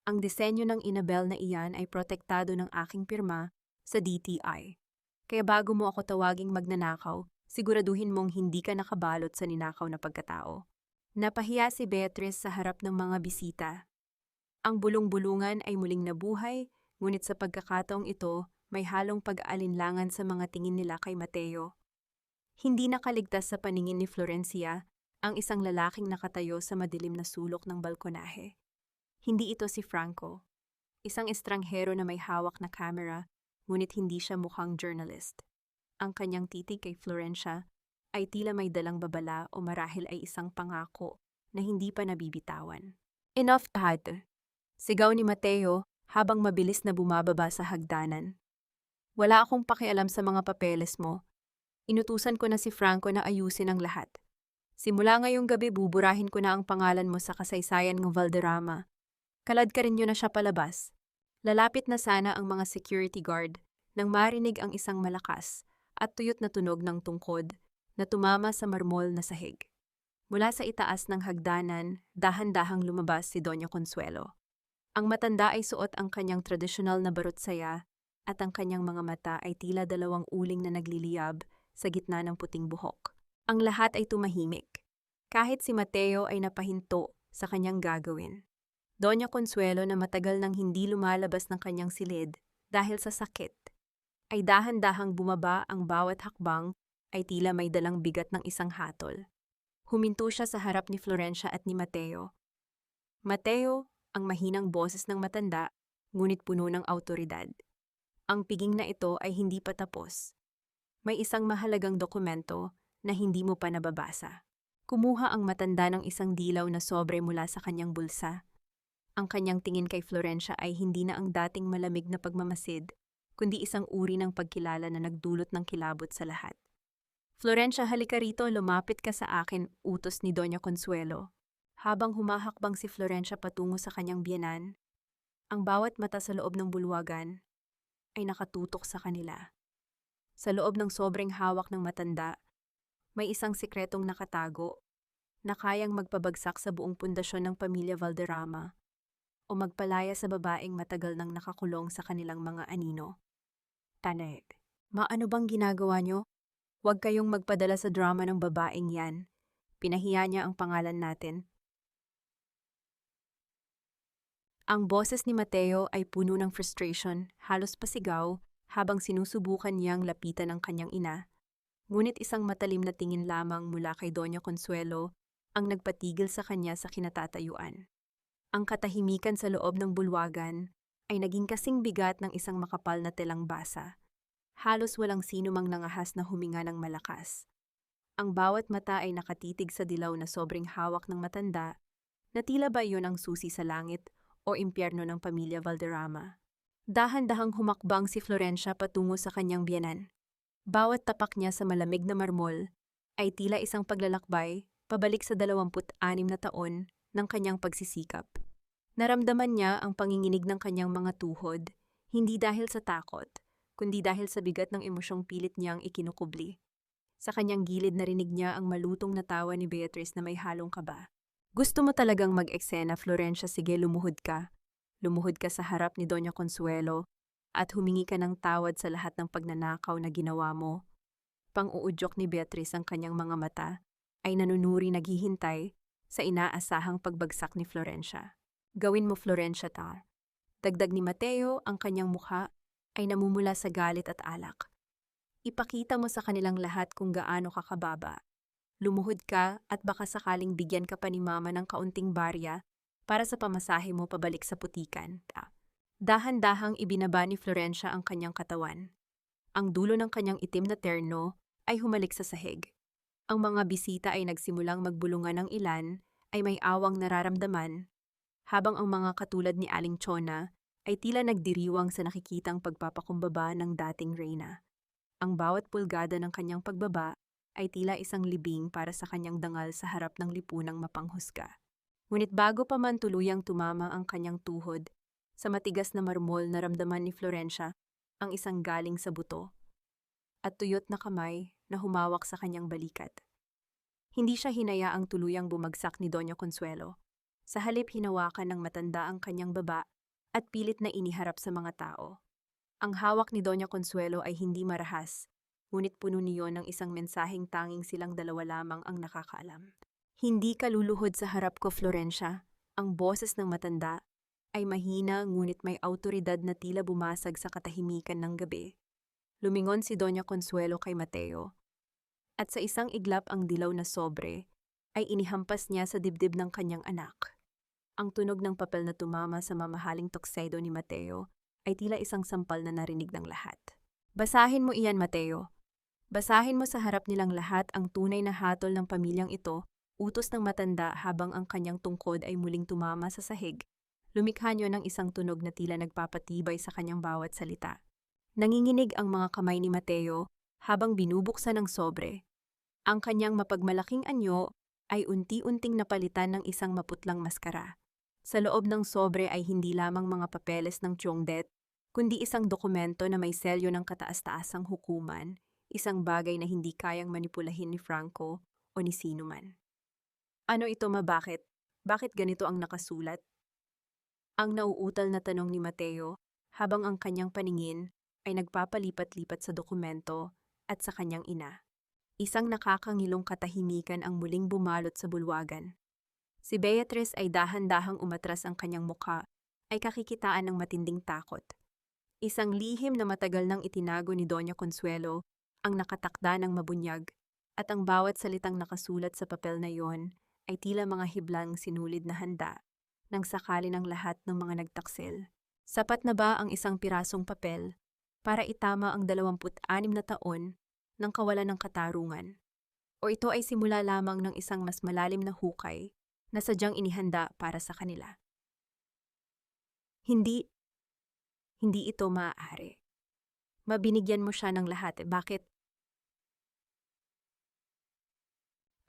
Speaker 1: Ang disenyo ng Inabel na iyan ay protektado ng aking pirma sa DTI. Kaya bago mo ako tawaging magnanakaw, siguraduhin mong hindi ka nakabalot sa ninakaw na pagkatao. Napahiya si Beatrice sa harap ng mga bisita. Ang bulong-bulungan ay muling nabuhay, ngunit sa pagkakataong ito, may halong pag-aalinlangan sa mga tingin nila kay Mateo. Hindi nakaligtas sa paningin ni Florencia ang isang lalaking nakatayo sa madilim na sulok ng balkonahe. Hindi ito si Franco, isang estranghero na may hawak na kamera, ngunit hindi siya mukhang journalist. Ang kanyang titig kay Florencia ay tila may dalang babala o marahil ay isang pangako na hindi pa nabibitawan. Enough, lahat! Sigaw ni Mateo habang mabilis na bumababa sa hagdanan. Wala akong pakialam sa mga papeles mo. Inutusan ko na si Franco na ayusin ang lahat. Simula ngayong gabi buburahin ko na ang pangalan mo sa kasaysayan ng Valderrama. Kalad ka rin yun na siya palabas. Lalapit na sana ang mga security guard nang marinig ang isang malakas at tuyot na tunog ng tungkod na tumama sa marmol na sahig. Mula sa itaas ng hagdanan, dahan-dahang lumabas si Doña Consuelo. Ang matanda ay suot ang kanyang tradisyonal na barutsaya at ang kanyang mga mata ay tila dalawang uling na nagliliyab sa gitna ng puting buhok. Ang lahat ay tumahimik. Kahit si Mateo ay napahinto sa kanyang gagawin. Doña Consuelo na matagal nang hindi lumalabas ng kanyang silid dahil sa sakit, ay dahan-dahang bumaba, ang bawat hakbang ay tila may dalang bigat ng isang hatol. Huminto siya sa harap ni Florencia at ni Mateo. Mateo, ang mahinang boses ng matanda, ngunit puno ng awtoridad. Ang piging na ito ay hindi pa tapos. May isang mahalagang dokumento na hindi mo pa nababasa. Kumuha ang matanda ng isang dilaw na sobre mula sa kanyang bulsa. Ang kanyang tingin kay Florencia ay hindi na ang dating malamig na pagmamasid, kundi isang uri ng pagkilala na nagdulot ng kilabot sa lahat. Florencia, halika rito, lumapit ka sa akin, utos ni Doña Consuelo. Habang humahakbang si Florencia patungo sa kanyang biyenan, ang bawat mata sa loob ng bulwagan ay nakatutok sa kanila. Sa loob ng sobrang hawak ng matanda, may isang sikretong nakatago na kayang magpabagsak sa buong pundasyon ng pamilya Valderrama o magpalaya sa babaeng matagal nang nakakulong sa kanilang mga anino. Taned, maano bang ginagawa nyo? Huwag kayong magpadala sa drama ng babaeng yan. Pinahiya niya ang pangalan natin. Ang boses ni Mateo ay puno ng frustration, halos pasigaw, habang sinusubukan niyang lapitan ang kanyang ina. Ngunit isang matalim na tingin lamang mula kay Doña Consuelo ang nagpatigil sa kanya sa kinatatayuan. Ang katahimikan sa loob ng bulwagan ay naging kasing bigat ng isang makapal na telang basa. Halos walang sino mang nangahas na huminga ng malakas. Ang bawat mata ay nakatitig sa dilaw na sobrang hawak ng matanda na tila ba iyon ang susi sa langit o impyerno ng pamilya Valderrama. Dahan-dahang humakbang si Florencia patungo sa kanyang biyenan. Bawat tapak niya sa malamig na marmol ay tila isang paglalakbay pabalik sa 26 na taon ng kanyang pagsisikap. Naramdaman niya ang panginginig ng kanyang mga tuhod, hindi dahil sa takot, kundi dahil sa bigat ng emosyong pilit niyang ikinukubli. Sa kanyang gilid narinig niya ang malutong na tawa ni Beatrice na may halong kaba. Gusto mo talagang mag-eksena, Florencia, sige lumuhod ka. Lumuhod ka sa harap ni Doña Consuelo at humingi ka ng tawad sa lahat ng pagnanakaw na ginawa mo. Pang-uudyok ni Beatrice ang kanyang mga mata ay nanunuri naghihintay sa inaasahang pagbagsak ni Florencia. Gawin mo, Florencia, ta. Dagdag ni Mateo, ang kanyang mukha ay namumula sa galit at alak. Ipakita mo sa kanilang lahat kung gaano ka kababa. Lumuhod ka at baka sakaling bigyan ka pa ni Mama ng kaunting barya para sa pamasahe mo pabalik sa putikan. Dahan-dahang ibinaba ni Florencia ang kanyang katawan. Ang dulo ng kanyang itim na terno ay humalik sa sahig. Ang mga bisita ay nagsimulang magbulungan ng ilan ay may awang nararamdaman, habang ang mga katulad ni Aling Chona ay tila nagdiriwang sa nakikitang pagpapakumbaba ng dating reyna. Ang bawat pulgada ng kanyang pagbaba ay tila isang libing para sa kanyang dangal sa harap ng lipunang mapanghusga. Ngunit bago pa man tuluyang tumama ang kanyang tuhod, sa matigas na marmol naramdaman ni Florencia ang isang galing sa buto at tuyot na kamay na humawak sa kanyang balikat. Hindi siya hinayaang tuluyang bumagsak ni Doña Consuelo. Sa halip hinawakan ng matanda ang kanyang baba at pilit na iniharap sa mga tao. Ang hawak ni Doña Consuelo ay hindi marahas, ngunit puno niyon ng isang mensaheng tanging silang dalawa lamang ang nakakaalam. Hindi ka luluhod sa harap ko, Florencia. Ang boses ng matanda ay mahina ngunit may autoridad na tila bumasag sa katahimikan ng gabi. Lumingon si Doña Consuelo kay Mateo, at sa isang iglap ang dilaw na sobre ay inihampas niya sa dibdib ng kanyang anak. Ang tunog ng papel na tumama sa mamahaling tuxedo ni Mateo ay tila isang sampal na narinig ng lahat. Basahin mo iyan, Mateo. Basahin mo sa harap nilang lahat ang tunay na hatol ng pamilyang ito, utos ng matanda habang ang kanyang tungkod ay muling tumama sa sahig. Lumikha niyo ng isang tunog na tila nagpapatibay sa kanyang bawat salita. Nanginginig ang mga kamay ni Mateo habang binubuksan ng sobre. Ang kanyang mapagmalaking anyo ay unti-unting napalitan ng isang maputlang maskara. Sa loob ng sobre ay hindi lamang mga papeles ng Tiongdet, kundi isang dokumento na may selyo ng kataas-taasang hukuman, isang bagay na hindi kayang manipulahin ni Franco o ni sino man. Ano ito, bakit? Bakit ganito ang nakasulat? Ang nauutal na tanong ni Mateo habang ang kanyang paningin ay nagpapalipat-lipat sa dokumento at sa kanyang ina. Isang nakakangilong katahimikan ang muling bumalot sa bulwagan. Si Beatrice ay dahan-dahang umatras ang kanyang mukha ay kakikitaan ng matinding takot. Isang lihim na matagal nang itinago ni Doña Consuelo ang nakatakda ng mabunyag at ang bawat salitang nakasulat sa papel na iyon ay tila mga hiblang sinulid na handa nang sakali ng lahat ng mga nagtaksil. Sapat na ba ang isang pirasong papel para itama ang 26 na taon ng kawalan ng katarungan? O ito ay simula lamang ng isang mas malalim na hukay na sadyang inihanda para sa kanila? Hindi ito maaari. Mabinigyan mo siya ng lahat. Bakit?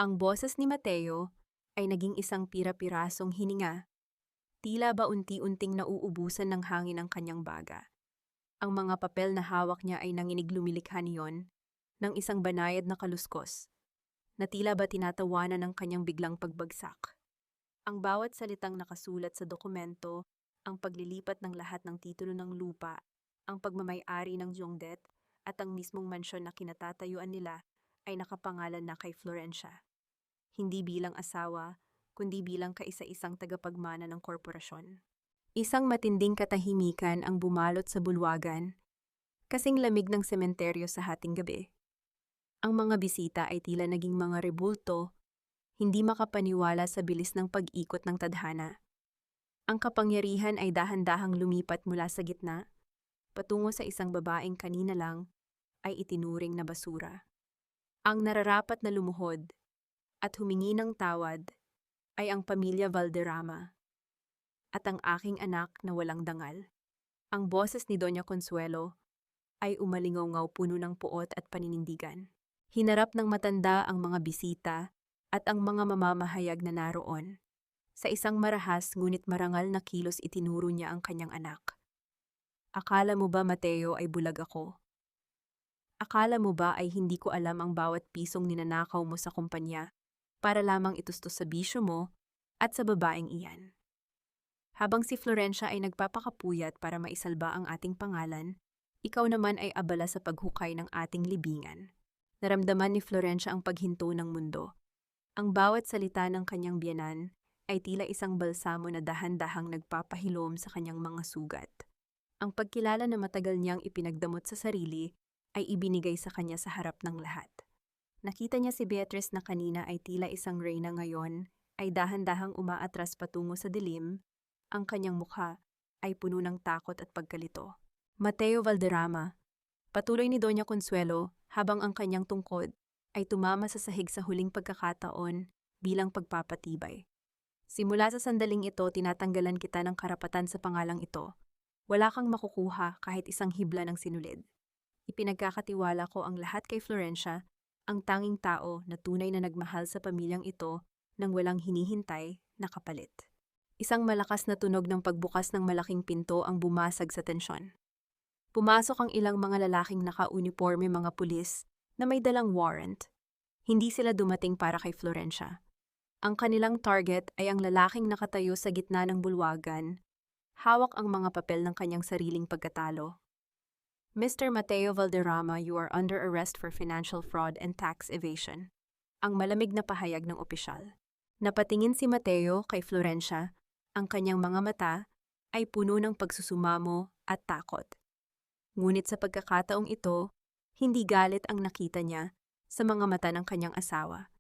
Speaker 1: Ang boses ni Mateo ay naging isang pira-pirasong hininga. Tila ba unti-unting nauubusan ng hangin ang kanyang baga. Ang mga papel na hawak niya ay nanginig lumilikha niyon ng isang banayad na kaluskos, na tila ba tinatawanan ng kanyang biglang pagbagsak. Ang bawat salitang nakasulat sa dokumento, ang paglilipat ng lahat ng titulo ng lupa, ang pagmamay-ari ng Tiongdet, at ang mismong mansyon na kinatatayuan nila ay nakapangalan na kay Florencia. Hindi bilang asawa, kundi bilang kaisa-isang tagapagmana ng korporasyon. Isang matinding katahimikan ang bumalot sa bulwagan, kasing lamig ng sementeryo sa hating gabi. Ang mga bisita ay tila naging mga rebulto, hindi makapaniwala sa bilis ng pag-ikot ng tadhana. Ang kapangyarihan ay dahan-dahang lumipat mula sa gitna, patungo sa isang babaeng kanina lang ay itinuring na basura. Ang nararapat na lumuhod at humingi ng tawad ay ang pamilya Valderrama at ang aking anak na walang dangal. Ang boses ni Doña Consuelo ay umalingaw-ngaw puno ng puot at paninindigan. Hinarap ng matanda ang mga bisita at ang mga mamamahayag na naroon. Sa isang marahas ngunit marangal na kilos itinuro niya ang kanyang anak. Akala mo ba, Mateo, ay bulag ako? Akala mo ba ay hindi ko alam ang bawat pisong ninanakaw mo sa kumpanya para lamang itustos sa bisyo mo at sa babaeng iyan? Habang si Florencia ay nagpapakapuyat para maisalba ang ating pangalan, ikaw naman ay abala sa paghukay ng ating libingan. Naramdaman ni Florencia ang paghinto ng mundo. Ang bawat salita ng kanyang biyenan ay tila isang balsamo na dahan-dahang nagpapahilom sa kanyang mga sugat. Ang pagkilala na matagal niyang ipinagdamot sa sarili ay ibinigay sa kanya sa harap ng lahat. Nakita niya si Beatrice na kanina ay tila isang reyna ngayon, ay dahan-dahang umaatras patungo sa dilim, ang kanyang mukha ay puno ng takot at pagkalito. Mateo Valderrama, patuloy ni Doña Consuelo habang ang kanyang tungkod ay tumama sa sahig sa huling pagkakataon bilang pagpapatibay. Simula sa sandaling ito, tinatanggalan kita ng karapatan sa pangalang ito. Wala kang makukuha kahit isang hibla ng sinulid. Ipinagkakatiwala ko ang lahat kay Florencia, ang tanging tao na tunay na nagmahal sa pamilyang ito nang walang hinihintay na kapalit. Isang malakas na tunog ng pagbukas ng malaking pinto ang bumasag sa tensyon. Pumasok ang ilang mga lalaking naka-uniforme mga pulis na may dalang warrant. Hindi sila dumating para kay Florencia. Ang kanilang target ay ang lalaking nakatayo sa gitna ng bulwagan, hawak ang mga papel ng kanyang sariling pagkatalo. Mr. Mateo Valderrama, you are under arrest for financial fraud and tax evasion. Ang malamig na pahayag ng opisyal. Napatingin si Mateo kay Florencia, ang kanyang mga mata ay puno ng pagsusumamo at takot. Ngunit sa pagkakataong ito, hindi galit ang nakita niya sa mga mata ng kanyang asawa.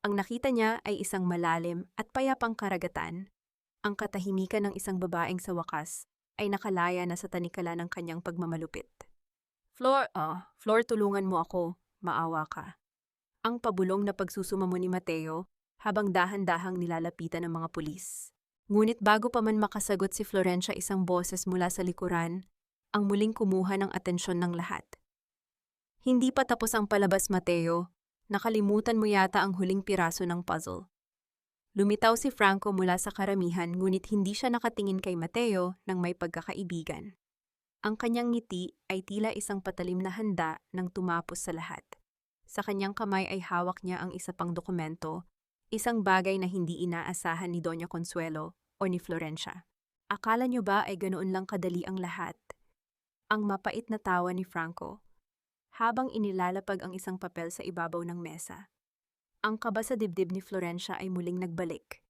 Speaker 1: Ang nakita niya ay isang malalim at payapang karagatan. Ang katahimikan ng isang babaeng sa wakas ay nakalaya na sa tanikala ng kanyang pagmamalupit. Flor, tulungan mo ako, maawa ka. Ang pabulong na pagsusumamo ni Mateo habang dahan-dahang nilalapitan ng mga pulis. Ngunit bago pa man makasagot si Florencia, isang boses mula sa likuran ang muling kumuha ng atensyon ng lahat. Hindi pa tapos ang palabas, Mateo. Nakalimutan mo yata ang huling piraso ng puzzle. Lumitaw si Franco mula sa karamihan, ngunit hindi siya nakatingin kay Mateo nang may pagkakaibigan. Ang kanyang ngiti ay tila isang patalim na handa nang tumapos sa lahat. Sa kanyang kamay ay hawak niya ang isa pang dokumento, isang bagay na hindi inaasahan ni Doña Consuelo o ni Florencia. Akala niyo ba ay ganoon lang kadali ang lahat? Ang mapait na tawa ni Franco, habang inilalapag ang isang papel sa ibabaw ng mesa. Ang kaba sa dibdib ni Florencia ay muling nagbalik.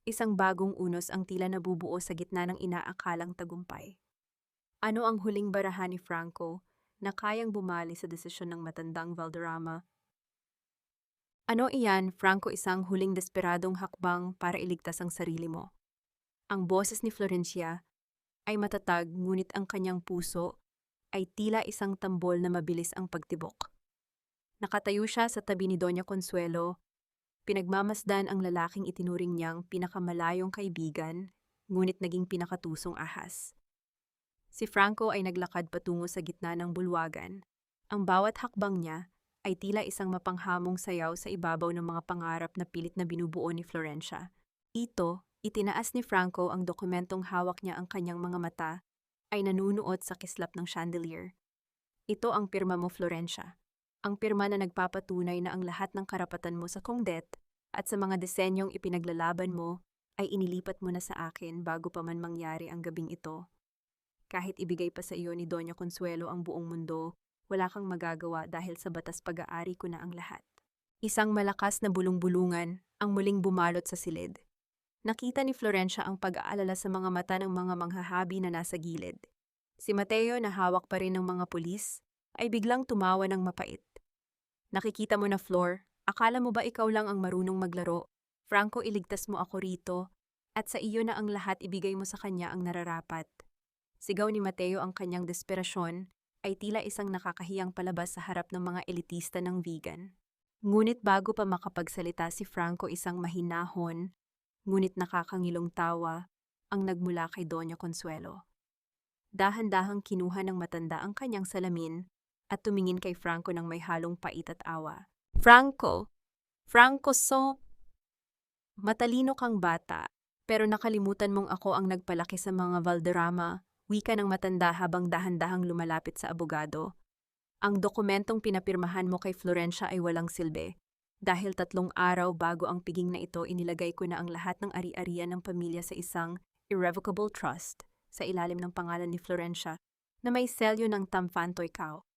Speaker 1: Isang bagong unos ang tila nabubuo sa gitna ng inaakalang tagumpay. Ano ang huling barahan ni Franco na kayang bumali sa desisyon ng matandang Valderrama? Ano iyan, Franco, isang huling desperadong hakbang para iligtas ang sarili mo? Ang boses ni Florencia ay matatag, ngunit ang kanyang puso ay tila isang tambol na mabilis ang pagtibok. Nakatayo siya sa tabi ni Doña Consuelo, pinagmamasdan ang lalaking itinuring niyang pinakamalayong kaibigan, ngunit naging pinakatusong ahas. Si Franco ay naglakad patungo sa gitna ng bulwagan. Ang bawat hakbang niya ay tila isang mapanghamong sayaw sa ibabaw ng mga pangarap na pilit na binubuo ni Florencia. Itinaas ni Franco ang dokumentong hawak niya, ang kanyang mga mata ay nanunuot sa kislap ng chandelier. Ito ang pirma mo, Florencia. Ang pirma na nagpapatunay na ang lahat ng karapatan mo sa kongdet at sa mga disenyong ipinaglalaban mo ay inilipat mo na sa akin bago pa man mangyari ang gabing ito. Kahit ibigay pa sa iyo ni Doña Consuelo ang buong mundo, wala kang magagawa dahil sa batas pag-aari ko na ang lahat. Isang malakas na bulong-bulungan ang muling bumalot sa silid. Nakita ni Florencia ang pag-aalala sa mga mata ng mga manghahabi na nasa gilid. Si Mateo, na hawak pa rin ng mga pulis, ay biglang tumawa ng mapait. Nakikita mo na, Flor, akala mo ba ikaw lang ang marunong maglaro? Franco, iligtas mo ako rito, at sa iyo na ang lahat, ibigay mo sa kanya ang nararapat. Sigaw ni Mateo, ang kanyang desperasyon ay tila isang nakakahiyang palabas sa harap ng mga elitista ng vegan. Ngunit bago pa makapagsalita si Franco, isang mahinahon, ngunit nakakangilong tawa ang nagmula kay Doña Consuelo. Dahan-dahang kinuha ng matanda ang kanyang salamin at tumingin kay Franco ng may halong pait at awa. Franco, matalino kang bata, pero nakalimutan mong ako ang nagpalaki sa mga Valderrama, wika ng matanda habang dahan-dahang lumalapit sa abogado. Ang dokumentong pinapirmahan mo kay Florencia ay walang silbi. Dahil 3 araw bago ang piging na ito, inilagay ko na ang lahat ng ari-arian ng pamilya sa isang irrevocable trust sa ilalim ng pangalan ni Florencia na may selyo ng Tamfantoy Cao.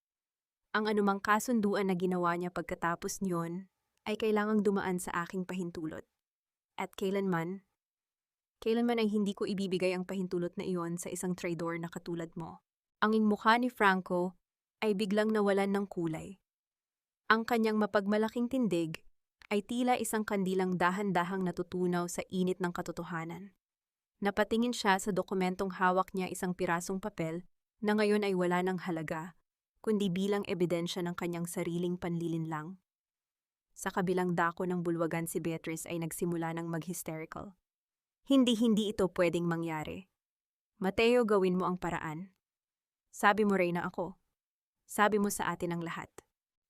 Speaker 1: Ang anumang kasunduan na ginawa niya pagkatapos niyon ay kailangang dumaan sa aking pahintulot. At kailanman ay hindi ko ibibigay ang pahintulot na iyon sa isang traidor na katulad mo. Ang mukha ni Franco ay biglang nawalan ng kulay. Ang kanyang mapagmalaking tindig ay tila isang kandilang dahan-dahang natutunaw sa init ng katotohanan. Napatingin siya sa dokumentong hawak niya, isang pirasong papel na ngayon ay wala ng halaga, kundi bilang ebidensya ng kanyang sariling panlilinlang. Sa kabilang dako ng bulwagan, si Beatrice ay nagsimula ng mag-hysterical. Hindi ito pwedeng mangyari. Mateo, gawin mo ang paraan. Sabi mo, Reyna, ako. Sabi mo sa atin ang lahat.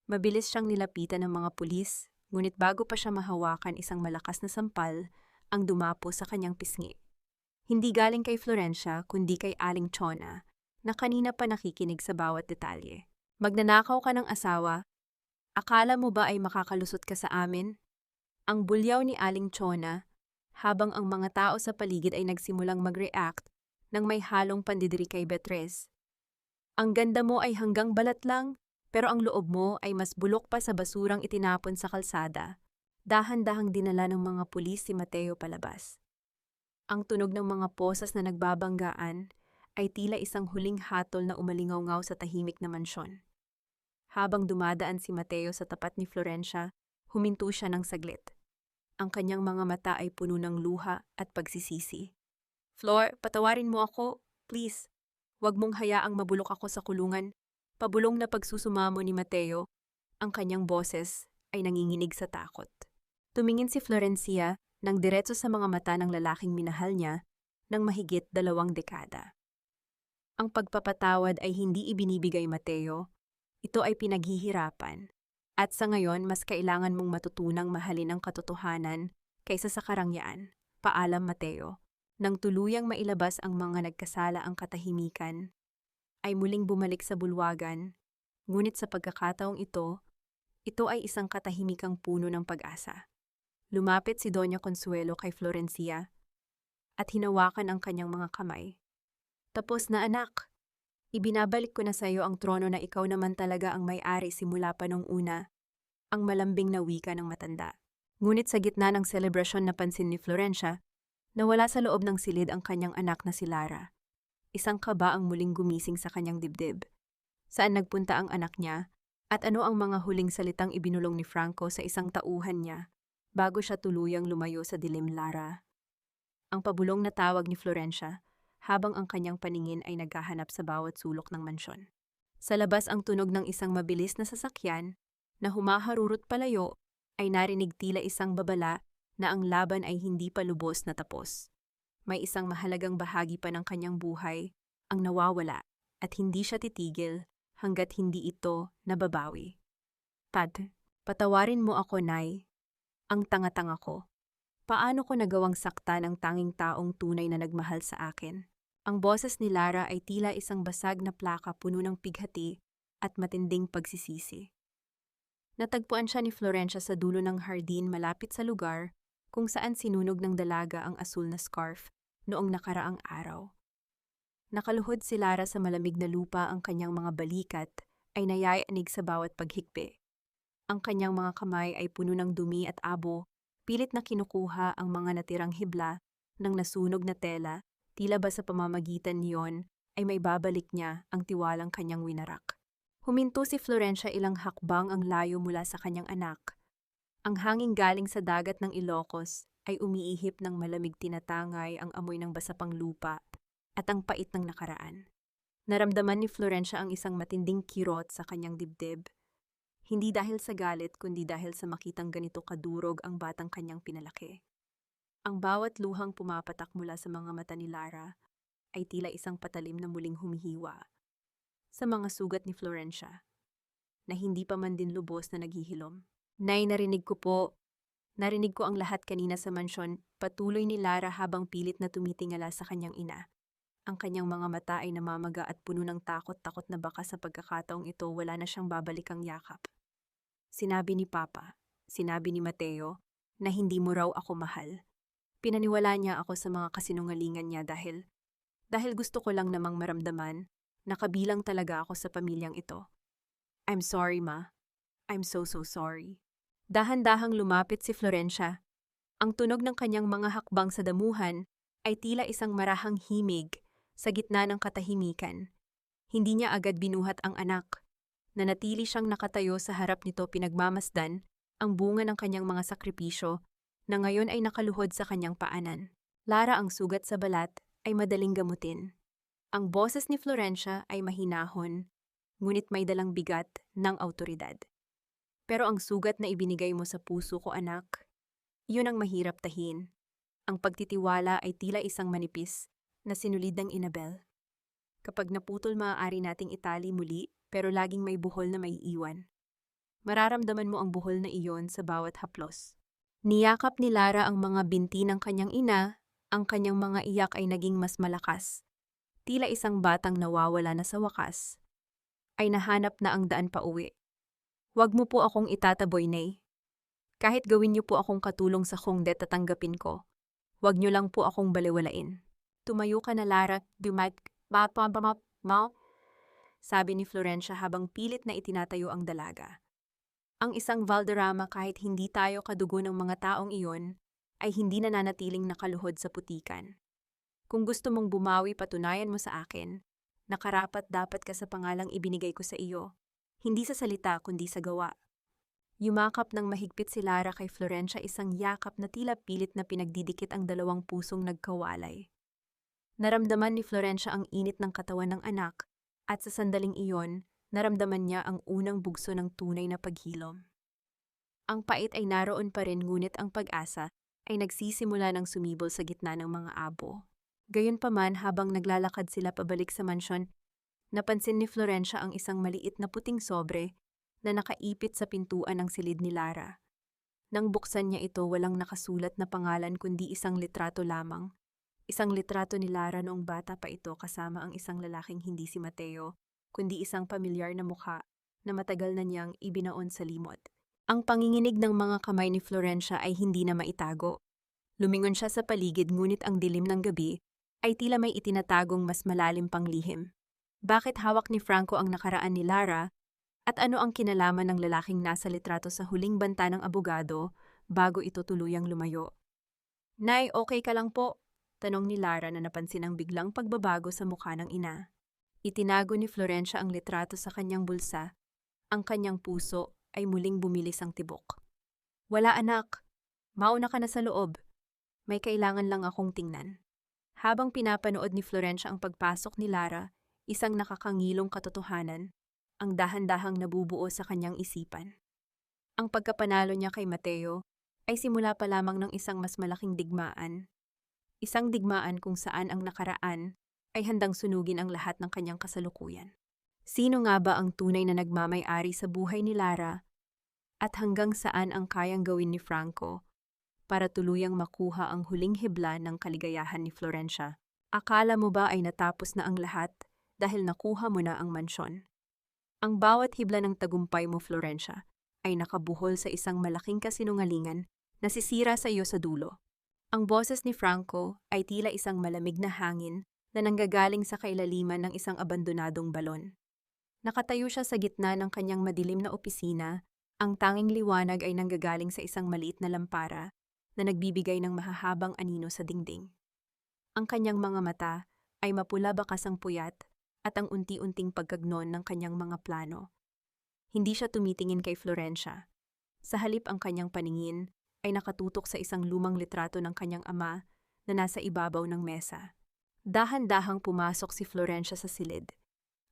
Speaker 1: Mabilis siyang nilapitan ng mga pulis, ngunit bago pa siya mahawakan, isang malakas na sampal ang dumapo sa kanyang pisngi. Hindi galing kay Florencia, kundi kay Aling Chona, na kanina pa nakikinig sa bawat detalye. Magnanakaw ka ng asawa? Akala mo ba ay makakalusot ka sa amin? Ang bulyaw ni Aling Chona, habang ang mga tao sa paligid ay nagsimulang mag-react nang may halong pandidiri kay Beatrice. Ang ganda mo ay hanggang balat lang, pero ang loob mo ay mas bulok pa sa basurang itinapon sa kalsada. Dahan-dahang dinala ng mga pulis si Mateo palabas. Ang tunog ng mga posas na nagbabanggaan ay tila isang huling hatol na umalingaw-ngaw sa tahimik na mansyon. Habang dumadaan si Mateo sa tapat ni Florencia, huminto siya ng saglit. Ang kanyang mga mata ay puno ng luha at pagsisisi. Flor, patawarin mo ako, please. Huwag mong hayaang mabulok ako sa kulungan. Pabulong na pagsusumamo ni Mateo, ang kanyang boses ay nanginginig sa takot. Tumingin si Florencia nang diretso sa mga mata ng lalaking minahal niya ng mahigit 2 dekada. Ang pagpapatawad ay hindi ibinibigay, Mateo. Ito ay pinaghihirapan. At sa ngayon, mas kailangan mong matutunang mahalin ang katotohanan kaysa sa karangyaan. Paalam, Mateo. Nang tuluyang mailabas ang mga nagkasala ang katahimikan, ay muling bumalik sa bulwagan, ngunit sa pagkakataong ito ay isang katahimikang puno ng pag-asa. Lumapit si Doña Consuelo kay Florencia at hinawakan ang kanyang mga kamay. Tapos na, anak. Ibinabalik ko na sa iyo ang trono na ikaw naman talaga ang may-ari simula pa nung una, ang malambing na wika ng matanda. Ngunit sa gitna ng selebrasyon, napansin ni Florencia na wala sa loob ng silid ang kanyang anak na si Lara. Isang kaba ang muling gumising sa kanyang dibdib. Saan nagpunta ang anak niya at ano ang mga huling salitang ibinulong ni Franco sa isang tauhan niya bago siya tuluyang lumayo sa dilim, Lara? Ang pabulong na tawag ni Florencia habang ang kanyang paningin ay naghahanap sa bawat sulok ng mansyon. Sa labas, ang tunog ng isang mabilis na sasakyan na humaharurot palayo ay narinig, tila isang babala na ang laban ay hindi pa lubos na tapos. May isang mahalagang bahagi pa ng kanyang buhay ang nawawala at hindi siya titigil hanggat hindi ito nababawi. Patawarin mo ako, Nay. Ang tanga-tanga ko. Paano ko nagawang saktan ang tanging taong tunay na nagmahal sa akin? Ang boses ni Lara ay tila isang basag na plaka puno ng pighati at matinding pagsisisi. Natagpuan siya ni Florencia sa dulo ng hardin malapit sa lugar kung saan sinunog ng dalaga ang asul na scarf noong nakaraang araw. Nakaluhod si Lara sa malamig na lupa, ang kanyang mga balikat ay nayayanig sa bawat paghikbi. Ang kanyang mga kamay ay puno ng dumi at abo, pilit na kinukuha ang mga natirang hibla ng nasunog na tela, tila ba sa pamamagitan niyon ay may babalik niya ang tiwalang kanyang winarak. Huminto si Florencia ilang hakbang ang layo mula sa kanyang anak. Ang hangin galing sa dagat ng Ilocos ay umiihip ng malamig, tinatangay ang amoy ng basapang lupa at ang pait ng nakaraan. Naramdaman ni Florencia ang isang matinding kirot sa kanyang dibdib. Hindi dahil sa galit, kundi dahil sa makitang ganito kadurog ang batang kanyang pinalaki. Ang bawat luhang pumapatak mula sa mga mata ni Lara ay tila isang patalim na muling humihiwa sa mga sugat ni Florencia, na hindi pa man din lubos na naghihilom. Nay, narinig ko po. Narinig ko ang lahat kanina sa mansyon, patuloy ni Lara habang pilit na tumitingala sa kanyang ina. Ang kanyang mga mata ay namamaga at puno ng takot na baka sa pagkakataong ito wala na siyang babalikang yakap. Sinabi ni Papa, sinabi ni Mateo, na hindi mo raw ako mahal. Pinaniwala niya ako sa mga kasinungalingan niya dahil gusto ko lang namang maramdaman na kabilang talaga ako sa pamilyang ito. I'm sorry, Ma. I'm so sorry. Dahan-dahang lumapit si Florencia. Ang tunog ng kanyang mga hakbang sa damuhan ay tila isang marahang himig sa gitna ng katahimikan. Hindi niya agad binuhat ang anak. Nanatili siyang nakatayo sa harap nito pinagmamasdan ang bunga ng kanyang mga sakripisyo na ngayon ay nakaluhod sa kanyang paanan. Lara, ang sugat sa balat ay madaling gamutin. Ang boses ni Florencia ay mahinahon, ngunit may dalang bigat ng awtoridad. Pero ang sugat na ibinigay mo sa puso ko, anak, yun ang mahirap tahin. Ang pagtitiwala ay tila isang manipis na sinulid ng inabel. Kapag naputol, maaari nating itali muli, pero laging may buhol na may iwan. Mararamdaman mo ang buhol na iyon sa bawat haplos. Niyakap ni Lara ang mga binti ng kanyang ina, ang kanyang mga iyak ay naging mas malakas. Tila isang batang nawawala na sa wakas, ay nahanap na ang daan pa uwi. Huwag mo po akong itataboy, Nay. Kahit gawin niyo po akong katulong sa kongdet tatanggapin ko, huwag niyo lang po akong baliwalain. Tumayo ka na, Lara, sabi ni Florencia habang pilit na itinatayo ang dalaga. Ang isang Valderrama, kahit hindi tayo kadugo ng mga taong iyon, ay hindi nananatiling nakaluhod sa putikan. Kung gusto mong bumawi, patunayan mo sa akin na karapat dapat ka sa pangalang ibinigay ko sa iyo, hindi sa salita kundi sa gawa. Yumakap ng mahigpit si Lara kay Florencia, isang yakap na tila pilit na pinagdidikit ang dalawang pusong nagkawalay. Naramdaman ni Florencia ang init ng katawan ng anak at sa sandaling iyon, naramdaman niya ang unang bugso ng tunay na paghilom. Ang pait ay naroon pa rin, ngunit ang pag-asa ay nagsisimula ng sumibol sa gitna ng mga abo. Gayunpaman, habang naglalakad sila pabalik sa mansyon, napansin ni Florencia ang isang maliit na puting sobre na nakaipit sa pintuan ng silid ni Lara. Nang buksan niya ito, walang nakasulat na pangalan kundi isang litrato lamang. Isang litrato ni Lara noong bata pa ito kasama ang isang lalaking hindi si Mateo, kundi isang pamilyar na mukha na matagal na niyang ibinaon sa limot. Ang panginginig ng mga kamay ni Florencia ay hindi na maitago. Lumingon siya sa paligid, ngunit ang dilim ng gabi ay tila may itinatagong mas malalim pang lihim. Bakit hawak ni Franco ang nakaraan ni Lara? At ano ang kinalaman ng lalaking nasa litrato sa huling banta ng abogado bago ito tuluyang lumayo? Nay, okay ka lang po? Tanong ni Lara na napansin ang biglang pagbabago sa mukha ng ina. Itinago ni Florencia ang litrato sa kanyang bulsa. Ang kanyang puso ay muling bumilis ang tibok. Wala, anak. Mauna ka na sa loob. May kailangan lang akong tingnan. Habang pinapanood ni Florencia ang pagpasok ni Lara, isang nakakangilong katotohanan ang dahan-dahang nabubuo sa kanyang isipan. Ang pagkapanalo niya kay Mateo ay simula pa lamang ng isang mas malaking digmaan. Isang digmaan kung saan ang nakaraan ay handang sunugin ang lahat ng kanyang kasalukuyan. Sino nga ba ang tunay na nagmamay-ari sa buhay ni Lara at hanggang saan ang kayang gawin ni Franco para tuluyang makuha ang huling hibla ng kaligayahan ni Florencia? Akala mo ba ay natapos na ang lahat dahil nakuha mo na ang mansyon? Ang bawat hibla ng tagumpay mo, Florencia, ay nakabuhol sa isang malaking kasinungalingan na sisira sa iyo sa dulo. Ang boses ni Franco ay tila isang malamig na hangin na nanggagaling sa kailaliman ng isang abandonadong balon. Nakatayo siya sa gitna ng kanyang madilim na opisina, ang tanging liwanag ay nanggagaling sa isang maliit na lampara na nagbibigay ng mahahabang anino sa dingding. Ang kanyang mga mata ay mapula, bakas ang puyat at ang unti-unting pagkagnon ng kanyang mga plano. Hindi siya tumitingin kay Florencia. Sa halip, ang kanyang paningin ay nakatutok sa isang lumang litrato ng kanyang ama na nasa ibabaw ng mesa. Dahan-dahang pumasok si Florencia sa silid.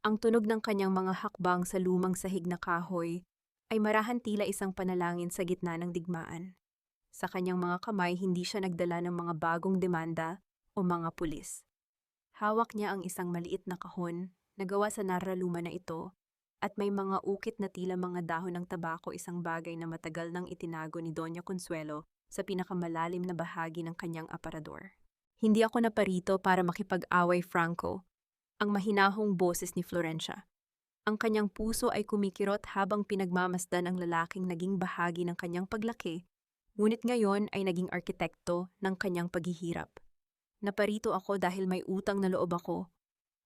Speaker 1: Ang tunog ng kanyang mga hakbang sa lumang sahig na kahoy ay marahan tila isang panalangin sa gitna ng digmaan. Sa kanyang mga kamay, hindi siya nagdala ng mga bagong demanda o mga pulis. Hawak niya ang isang maliit na kahon na gawa sa naraluma na ito at may mga ukit na tila mga dahon ng tabako, isang bagay na matagal nang itinago ni Doña Consuelo sa pinakamalalim na bahagi ng kanyang aparador. Hindi ako naparito para makipag-away, Franco. Ang mahinahong boses ni Florencia. Ang kanyang puso ay kumikirot habang pinagmamasdan ang lalaking naging bahagi ng kanyang paglaki, ngunit ngayon ay naging arkitekto ng kanyang paghihirap. Naparito ako dahil may utang na loob ako,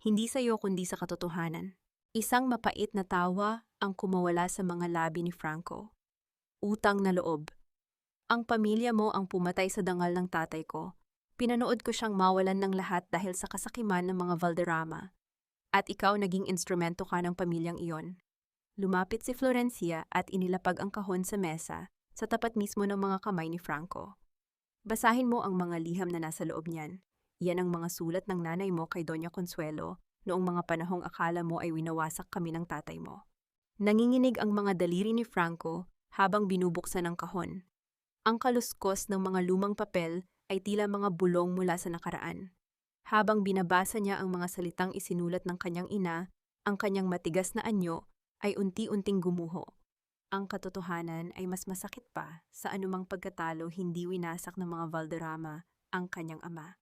Speaker 1: hindi sa iyo kundi sa katotohanan. Isang mapait na tawa ang kumawala sa mga labi ni Franco. Utang na loob. Ang pamilya mo ang pumatay sa dangal ng tatay ko. Pinanood ko siyang mawalan ng lahat dahil sa kasakiman ng mga Valderrama. At ikaw naging instrumento ka ng pamilyang iyon. Lumapit si Florencia at inilapag ang kahon sa mesa sa tapat mismo ng mga kamay ni Franco. Basahin mo ang mga liham na nasa loob niyan. Yan ang mga sulat ng nanay mo kay Doña Consuelo noong mga panahong akala mo ay winawasak kami ng tatay mo. Nanginginig ang mga daliri ni Franco habang binubuksan ang kahon. Ang kaluskos ng mga lumang papel ay tila mga bulong mula sa nakaraan. Habang binabasa niya ang mga salitang isinulat ng kanyang ina, ang kanyang matigas na anyo ay unti-unting gumuho. Ang katotohanan ay mas masakit pa sa anumang pagkatalo hindi winasak ng mga Valderrama ang kanyang ama.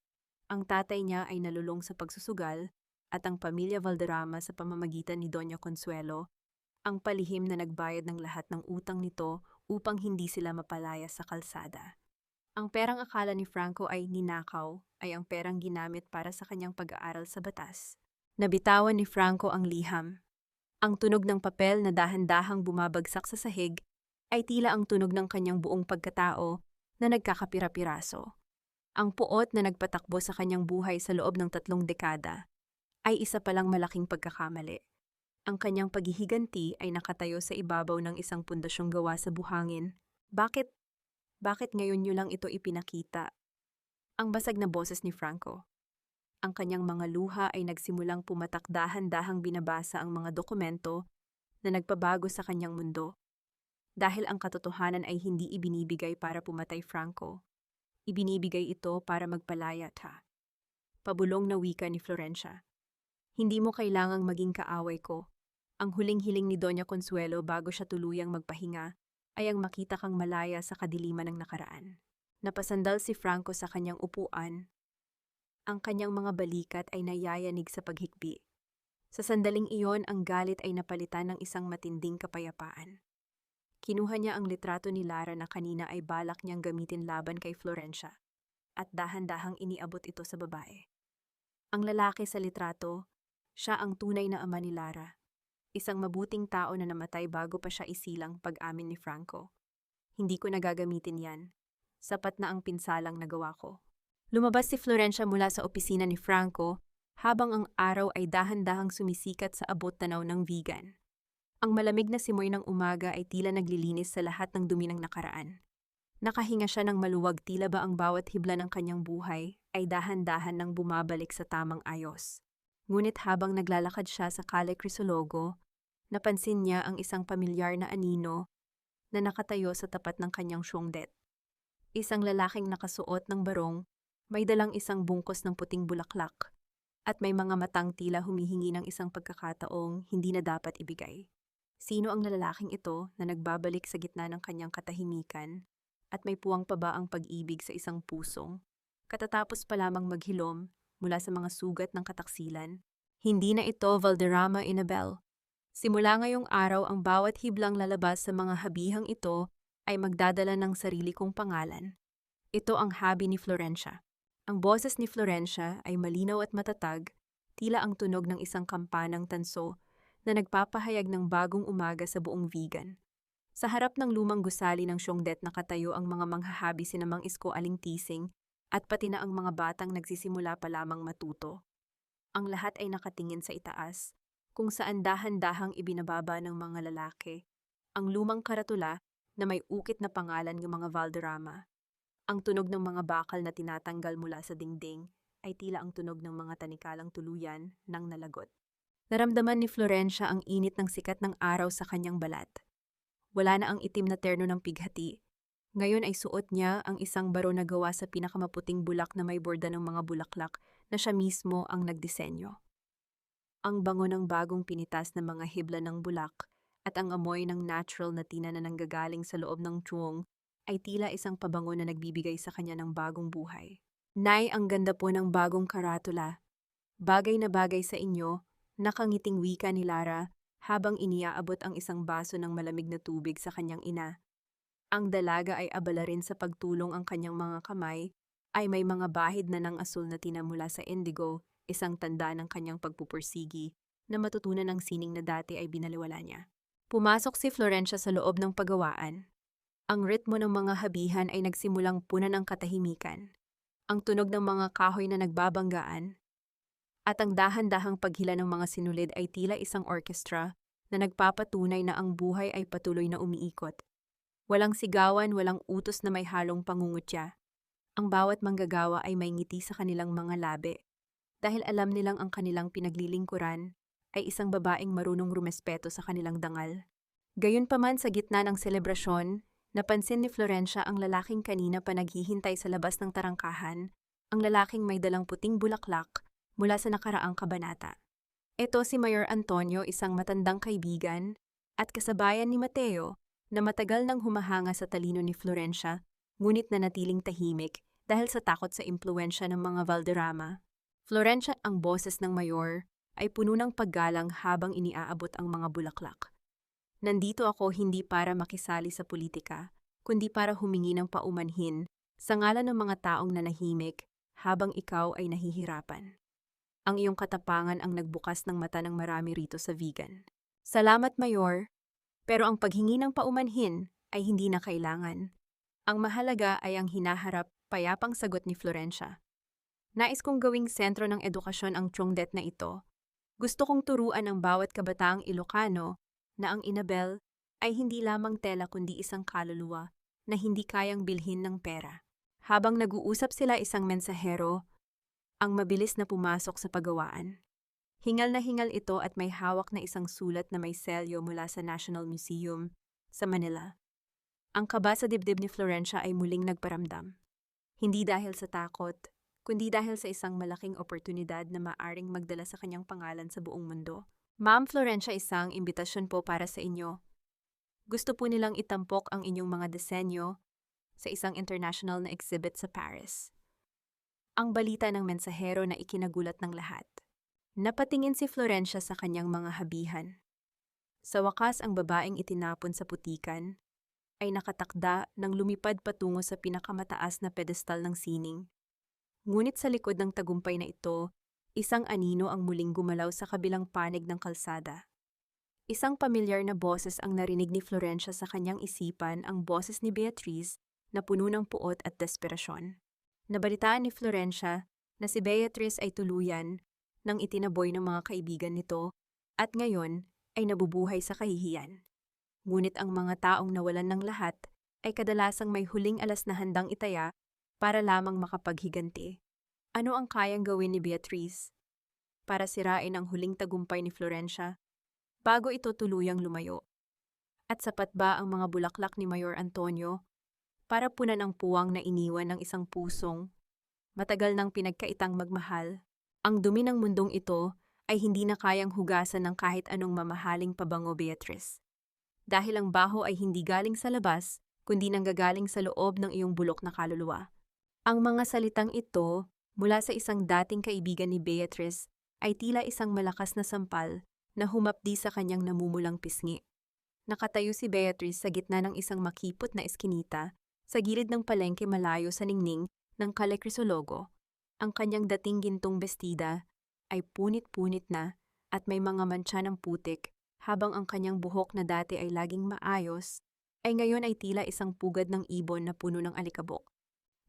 Speaker 1: Ang tatay niya ay nalulong sa pagsusugal at ang pamilya Valderrama sa pamamagitan ni Doña Consuelo ang palihim na nagbayad ng lahat ng utang nito upang hindi sila mapalaya sa kalsada. Ang perang akala ni Franco ay ninakaw ay ang perang ginamit para sa kanyang pag-aaral sa batas. Nabitawan ni Franco ang liham. Ang tunog ng papel na dahan-dahang bumabagsak sa sahig ay tila ang tunog ng kanyang buong pagkatao na nagkakapira-piraso. Ang puot na nagpatakbo sa kanyang buhay sa loob ng 3 dekada ay isa palang malaking pagkakamali. Ang kanyang paghihiganti ay nakatayo sa ibabaw ng isang pundasyong gawa sa buhangin. Bakit ngayon niyo lang ito ipinakita? Ang basag na boses ni Franco. Ang kanyang mga luha ay nagsimulang pumatak dahan-dahang binabasa ang mga dokumento na nagpabago sa kanyang mundo. Dahil ang katotohanan ay hindi ibinibigay para pumatay Franco. Ibinibigay ito para magpalaya ta. Pabulong na wika ni Florencia. Hindi mo kailangang maging kaaway ko. Ang huling hiling ni Doña Consuelo bago siya tuluyang magpahinga ay ang makita kang malaya sa kadiliman ng nakaraan. Napasandal si Franco sa kanyang upuan. Ang kanyang mga balikat ay nayayanig sa paghikbi. Sa sandaling iyon, ang galit ay napalitan ng isang matinding kapayapaan. Kinuha niya ang litrato ni Lara na kanina ay balak niyang gamitin laban kay Florencia at dahan-dahang iniabot ito sa babae. Ang lalaki sa litrato, siya ang tunay na ama ni Lara. Isang mabuting tao na namatay bago pa siya isilang pag-amin ni Franco. Hindi ko nagagamitin yan. Sapat na ang pinsalang nagawa ko. Lumabas si Florencia mula sa opisina ni Franco habang ang araw ay dahan-dahang sumisikat sa abot-tanaw ng Vigan. Ang malamig na simoy ng umaga ay tila naglilinis sa lahat ng dumi ng nakaraan. Nakahinga siya ng maluwag, tila ba ang bawat hibla ng kanyang buhay ay dahan-dahan nang bumabalik sa tamang ayos. Ngunit habang naglalakad siya sa Calle Crisologo, napansin niya ang isang pamilyar na anino na nakatayo sa tapat ng kanyang syongdet. Isang lalaking nakasuot ng barong, may dalang isang bungkos ng puting bulaklak, at may mga matang tila humihingi ng isang pagkakataong hindi na dapat ibigay. Sino ang lalaking ito na nagbabalik sa gitna ng kanyang katahimikan at may puwang pa ba ang pag-ibig sa isang pusong? Katatapos pa lamang maghilom mula sa mga sugat ng kataksilan, hindi na ito Valderrama Inabel. Simula ngayong araw ang bawat hiblang lalabas sa mga habihang ito ay magdadala ng sarili kong pangalan. Ito ang habi ni Florencia. Ang boses ni Florencia ay malinaw at matatag, tila ang tunog ng isang kampanang tanso na nagpapahayag ng bagong umaga sa buong Vigan. Sa harap ng lumang gusali ng syongdet nakatayo ang mga manghahabi sina Mang Isko Aling Tising at pati na ang mga batang nagsisimula pa lamang matuto. Ang lahat ay nakatingin sa itaas, kung saan dahan-dahang ibinababa ng mga lalaki ang lumang karatula na may ukit na pangalan ng mga Valderrama. Ang tunog ng mga bakal na tinatanggal mula sa dingding ay tila ang tunog ng mga tanikalang tuluyan ng nalagot. Naramdaman ni Florencia ang init ng sikat ng araw sa kanyang balat. Wala na ang itim na terno ng pighati. Ngayon ay suot niya ang isang baro na gawa sa pinakamaputing bulak na may borda ng mga bulaklak na siya mismo ang nagdisenyo. Ang bango ng bagong pinitas na mga hibla ng bulak at ang amoy ng natural na tina na nanggagaling sa loob ng tsuong ay tila isang pabango na nagbibigay sa kanya ng bagong buhay. Nay, ang ganda po ng bagong karatula. Bagay na bagay sa inyo, nakangiting wika ni Lara habang iniaabot ang isang baso ng malamig na tubig sa kanyang ina. Ang dalaga ay abala rin sa pagtulong, ang kanyang mga kamay ay may mga bahid na ng asul na tina mula sa indigo, isang tanda ng kanyang pagpupursigi na matutunan ng sining na dati ay binaliwala niya. Pumasok si Florencia sa loob ng pagawaan. Ang ritmo ng mga habihan ay nagsimulang punan ng katahimikan. Ang tunog ng mga kahoy na nagbabanggaan at ang dahan-dahang paghila ng mga sinulid ay tila isang orkestra na nagpapatunay na ang buhay ay patuloy na umiikot. Walang sigawan, walang utos na may halong pangungutya. Ang bawat manggagawa ay may ngiti sa kanilang mga labi dahil alam nilang ang kanilang pinaglilingkuran ay isang babaeng marunong rumespeto sa kanilang dangal. Gayunpaman sa gitna ng selebrasyon, napansin ni Florencia ang lalaking kanina pa naghihintay sa labas ng tarangkahan, ang lalaking may dalang puting bulaklak mula sa nakaraang kabanata. Ito si Mayor Antonio, isang matandang kaibigan at kasabayan ni Mateo na matagal nang humahanga sa talino ni Florencia, ngunit nanatiling tahimik dahil sa takot sa impluensya ng mga Valderrama. Florencia, ang boses ng mayor, ay puno ng paggalang habang iniaabot ang mga bulaklak. Nandito ako hindi para makisali sa politika, kundi para humingi ng paumanhin sa ngalan ng mga taong nanahimik habang ikaw ay nahihirapan. Ang iyong katapangan ang nagbukas ng mata ng marami rito sa Vigan. Salamat, Mayor, pero ang paghingi ng paumanhin ay hindi na kailangan. Ang mahalaga ay ang hinaharap, payapang sagot ni Florencia. Nais kong gawing sentro ng edukasyon ang Chongdet na ito. Gusto kong turuan ang bawat kabataang Ilocano na ang Inabel ay hindi lamang tela kundi isang kaluluwa na hindi kayang bilhin ng pera. Habang nag-uusap sila, isang mensahero ang mabilis na pumasok sa pagawaan. Hingal na hingal ito at may hawak na isang sulat na may selyo mula sa National Museum sa Manila. Ang kaba sa dibdib ni Florencia ay muling nagparamdam. Hindi dahil sa takot, kundi dahil sa isang malaking oportunidad na maaring magdala sa kanyang pangalan sa buong mundo. Ma'am Florencia, isang imbitasyon po para sa inyo. Gusto po nilang itampok ang inyong mga disenyo sa isang international na exhibit sa Paris. Ang balita ng mensahero na ikinagulat ng lahat. Napatingin si Florencia sa kanyang mga habihan. Sa wakas, ang babaeng itinapon sa putikan ay nakatakda nang lumipad patungo sa pinakamataas na pedestal ng sining. Ngunit sa likod ng tagumpay na ito, isang anino ang muling gumalaw sa kabilang panig ng kalsada. Isang pamilyar na boses ang narinig ni Florencia sa kanyang isipan, ang boses ni Beatriz na puno ng puot at desperasyon. Nabalitaan ni Florencia na si Beatriz ay tuluyan nang itinaboy ng mga kaibigan nito at ngayon ay nabubuhay sa kahihiyan. Ngunit ang mga taong nawalan ng lahat ay kadalasang may huling alas na handang itaya para lamang makapaghiganti. Ano ang kayang gawin ni Beatriz para sirain ang huling tagumpay ni Florencia bago ito tuluyang lumayo? At sapat ba ang mga bulaklak ni Mayor Antonio para punan ang puwang na iniwan ng isang pusong matagal nang pinagkaitang magmahal? Ang dumi ng mundong ito ay hindi na kayang hugasan ng kahit anong mamahaling pabango, Beatriz. Dahil ang baho ay hindi galing sa labas, kundi nanggagaling sa loob ng iyong bulok na kaluluwa. Ang mga salitang ito mula sa isang dating kaibigan ni Beatriz ay tila isang malakas na sampal na humapdi sa kanyang namumulang pisngi. Nakatayo si Beatriz sa gitna ng isang makipot na eskinita sa gilid ng palengke malayo sa ningning ng Calle Crisologo. Ang kanyang dating gintong bestida ay punit-punit na at may mga mantsa ng putik, habang ang kanyang buhok na dati ay laging maayos, ay ngayon ay tila isang pugad ng ibon na puno ng alikabok.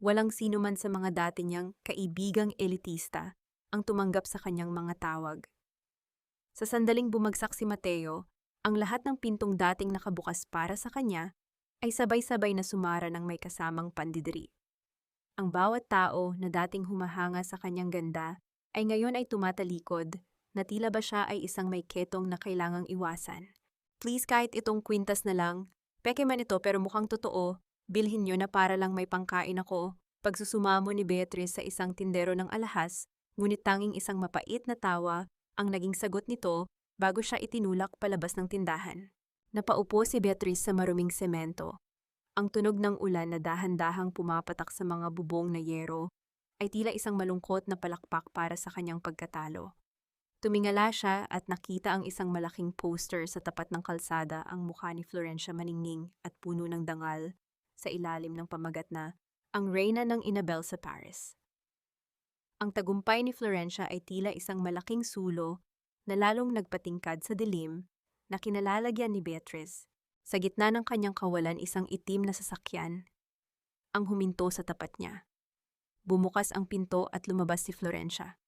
Speaker 1: Walang sino man sa mga dati niyang kaibigang elitista ang tumanggap sa kanyang mga tawag. Sa sandaling bumagsak si Mateo, ang lahat ng pintong dating nakabukas para sa kanya ay sabay-sabay na sumara ng may kasamang pandidiri. Ang bawat tao na dating humahanga sa kanyang ganda ay ngayon ay tumatalikod na tila ba siya ay isang may ketong na kailangang iwasan. Please, kahit itong kwintas na lang, peke man ito pero mukhang totoo, bilhin nyo na para lang may pangkain ako. Pagsusumamo ni Beatriz sa isang tindero ng alahas, ngunit tanging isang mapait na tawa ang naging sagot nito bago siya itinulak palabas ng tindahan. Napaupo si Beatriz sa maruming semento. Ang tunog ng ulan na dahan-dahang pumapatak sa mga bubong na yero ay tila isang malungkot na palakpak para sa kanyang pagkatalo. Tumingala siya at nakita ang isang malaking poster sa tapat ng kalsada, ang mukha ni Florencia maningning at puno ng dangal sa ilalim ng pamagat na ang Reyna ng Inabel sa Paris. Ang tagumpay ni Florencia ay tila isang malaking sulo na lalong nagpatingkad sa dilim na kinalalagyan ni Beatriz. Sa gitna ng kanyang kawalan, isang itim na sasakyan ang huminto sa tapat niya. Bumukas ang pinto at lumabas si Florencia.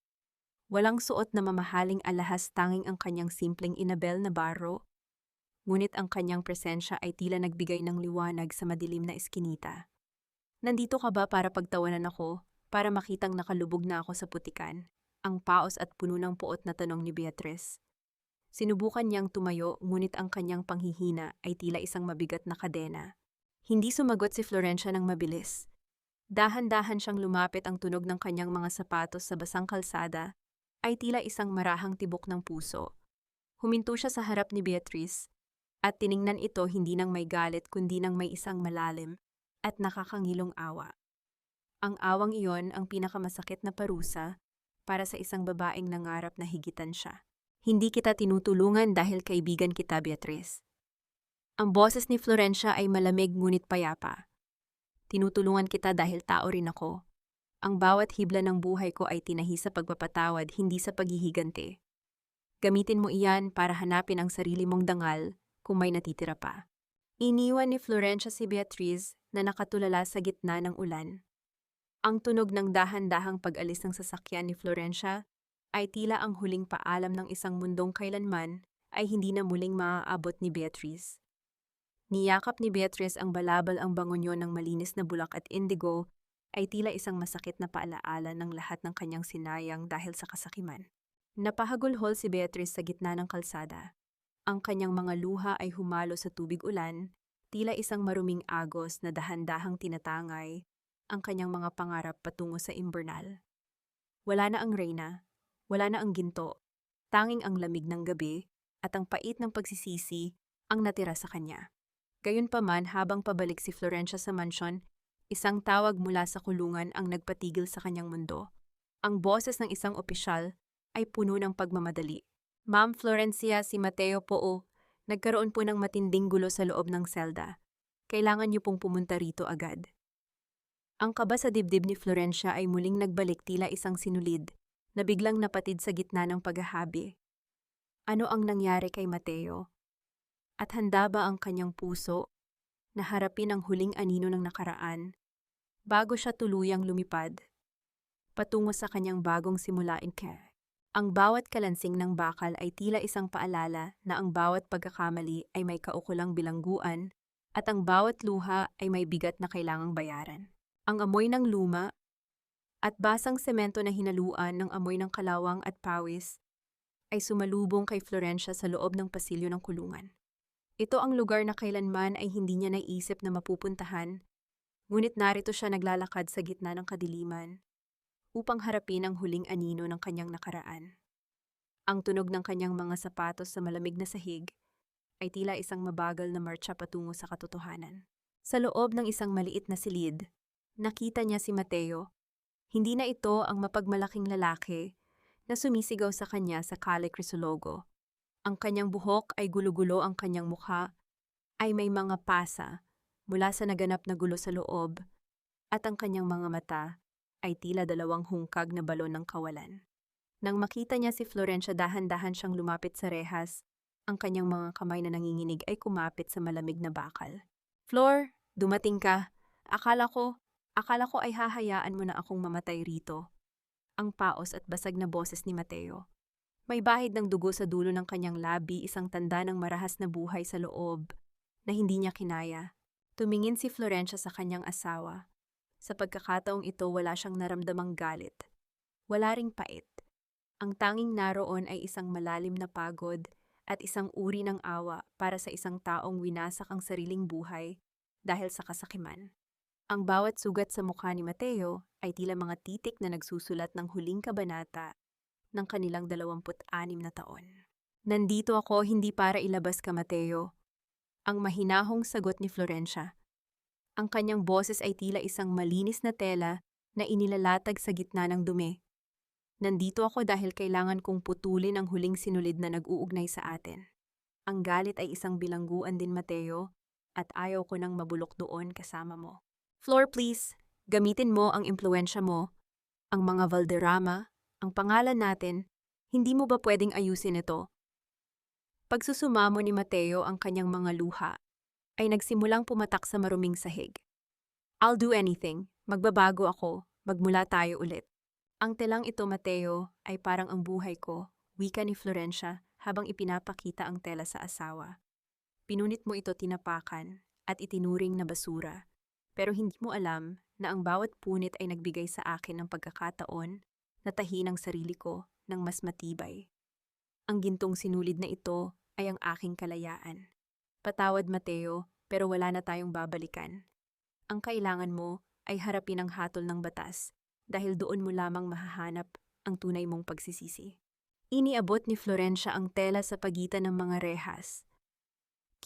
Speaker 1: Walang suot na mamahaling alahas, tanging ang kanyang simpleng Inabel na baro, ngunit ang kanyang presensya ay tila nagbigay ng liwanag sa madilim na eskinita. Nandito ka ba para pagtawanan ako, para makitang nakalubog na ako sa putikan? Ang paos at puno ng puot na tanong ni Beatriz. Sinubukan niyang tumayo, ngunit ang kanyang panghihina ay tila isang mabigat na kadena. Hindi sumagot si Florencia ng mabilis. Dahan-dahan siyang lumapit, ang tunog ng kanyang mga sapatos sa basang kalsada ay tila isang marahang tibok ng puso. Huminto siya sa harap ni Beatriz at tiningnan ito hindi nang may galit kundi nang may isang malalim at nakakangilong awa. Ang awang iyon ang pinakamasakit na parusa para sa isang babaeng nangarap na higitan siya. Hindi kita tinutulungan dahil kaibigan kita, Beatriz. Ang boses ni Florencia ay malamig ngunit payapa. Tinutulungan kita dahil tao rin ako. Ang bawat hibla ng buhay ko ay tinahi sa pagpapatawad, hindi sa paghihiganti. Gamitin mo iyan para hanapin ang sarili mong dangal kung may natitira pa. Iniwan ni Florencia si Beatriz na nakatulala sa gitna ng ulan. Ang tunog ng dahan-dahang pag-alis ng sasakyan ni Florencia ay tila ang huling paalam ng isang mundong kailanman ay hindi na muling maaabot ni Beatriz. Niyakap ni Beatriz ang balabal, ang bangonyo ng malinis na bulak at indigo ay tila isang masakit na paalaala ng lahat ng kanyang sinayang dahil sa kasakiman. Napahagulhol si Beatriz sa gitna ng kalsada. Ang kanyang mga luha ay humalo sa tubig ulan, tila isang maruming agos na dahan-dahang tinatangay ang kanyang mga pangarap patungo sa imbernal. Wala na ang reyna, wala na ang ginto, tanging ang lamig ng gabi at ang pait ng pagsisisi ang natira sa kanya. Gayunpaman, habang pabalik si Florencia sa mansyon, isang tawag mula sa kulungan ang nagpatigil sa kanyang mundo. Ang boses ng isang opisyal ay puno ng pagmamadali. Ma'am Florencia, si Mateo po. Nagkaroon po ng matinding gulo sa loob ng selda. Kailangan niyo pong pumunta rito agad. Ang kaba sa dibdib ni Florencia ay muling nagbalik, tila isang sinulid na biglang napatid sa gitna ng paghahabi. Ano ang nangyari kay Mateo? At handa ba ang kanyang puso na harapin ang huling anino ng nakaraan bago siya tuluyang lumipad patungo sa kanyang bagong simulain? Ang bawat kalansing ng bakal ay tila isang paalala na ang bawat pagkakamali ay may kaukulang bilangguan at ang bawat luha ay may bigat na kailangang bayaran. Ang amoy ng luma at basang semento na hinaluan ng amoy ng kalawang at pawis ay sumalubong kay Florencia sa loob ng pasilyo ng kulungan. Ito ang lugar na kailanman ay hindi niya naisip na mapupuntahan, ngunit narito siya naglalakad sa gitna ng kadiliman upang harapin ang huling anino ng kanyang nakaraan. Ang tunog ng kanyang mga sapatos sa malamig na sahig ay tila isang mabagal na marcha patungo sa katotohanan. Sa loob ng isang maliit na silid, nakita niya si Mateo. Hindi na ito ang mapagmalaking lalaki na sumisigaw sa kanya sa Calle Crisologo. Ang kanyang buhok ay gulo-gulo, ang kanyang mukha ay may mga pasa mula sa naganap na gulo sa loob, at ang kanyang mga mata ay tila dalawang hungkag na balon ng kawalan. Nang makita niya si Florencia, dahan-dahan siyang lumapit sa rehas. Ang kanyang mga kamay na nanginginig ay kumapit sa malamig na bakal. Flor, dumating ka. Akala ko ay hahayaan mo na akong mamatay rito. Ang paos at basag na boses ni Mateo. May bahid ng dugo sa dulo ng kanyang labi, isang tanda ng marahas na buhay sa loob na hindi niya kinaya. Tumingin si Florencia sa kanyang asawa. Sa pagkakataong ito, wala siyang naramdamang galit. Wala ring pait. Ang tanging naroon ay isang malalim na pagod at isang uri ng awa para sa isang taong winasak ang sariling buhay dahil sa kasakiman. Ang bawat sugat sa mukha ni Mateo ay tila mga titik na nagsusulat ng huling kabanata ng kanilang 26 na taon. Nandito ako hindi para ilabas ka, Mateo. Ang mahinahong sagot ni Florencia. Ang kanyang boses ay tila isang malinis na tela na inilalatag sa gitna ng dumi. Nandito ako dahil kailangan kong putulin ang huling sinulid na nag-uugnay sa atin. Ang galit ay isang bilangguan din, Mateo, at ayaw ko nang mabulok doon kasama mo. Floor, please. Gamitin mo ang impluensya mo, ang mga Valderrama, ang pangalan natin. Hindi mo ba pwedeng ayusin ito? Pagsusumamo ni Mateo ang kanyang mga luha ay nagsimulang pumatak sa maruming sahig. I'll do anything. Magbabago ako. Magmula tayo ulit. Ang telang ito, Mateo, ay parang ang buhay ko, wika ni Florencia habang ipinapakita ang tela sa asawa. Pinunit mo ito tinapakan at itinuring na basura. Pero hindi mo alam na ang bawat punit ay nagbigay sa akin ng pagkakataon na tahin ang sarili ko ng mas matibay. Ang gintong sinulid na ito ay ang aking kalayaan. Patawad, Mateo, pero wala na tayong babalikan. Ang kailangan mo ay harapin ang hatol ng batas dahil doon mo lamang mahahanap ang tunay mong pagsisisi. Iniabot ni Florencia ang tela sa pagitan ng mga rehas.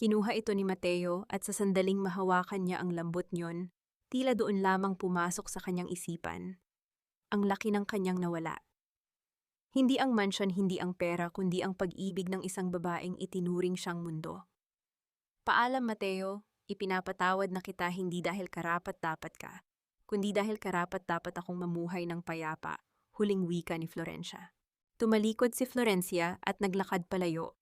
Speaker 1: Kinuha ito ni Mateo at sa sandaling mahawakan niya ang lambot niyon, tila doon lamang pumasok sa kanyang isipan. Ang laki ng kanyang nawala. Hindi ang mansyon, hindi ang pera, kundi ang pag-ibig ng isang babaeng itinuring siyang mundo. Paalam, Mateo, ipinapatawad na kita hindi dahil karapat-dapat ka, kundi dahil karapat-dapat akong mamuhay ng payapa, huling wika ni Florencia. Tumalikod si Florencia at naglakad palayo.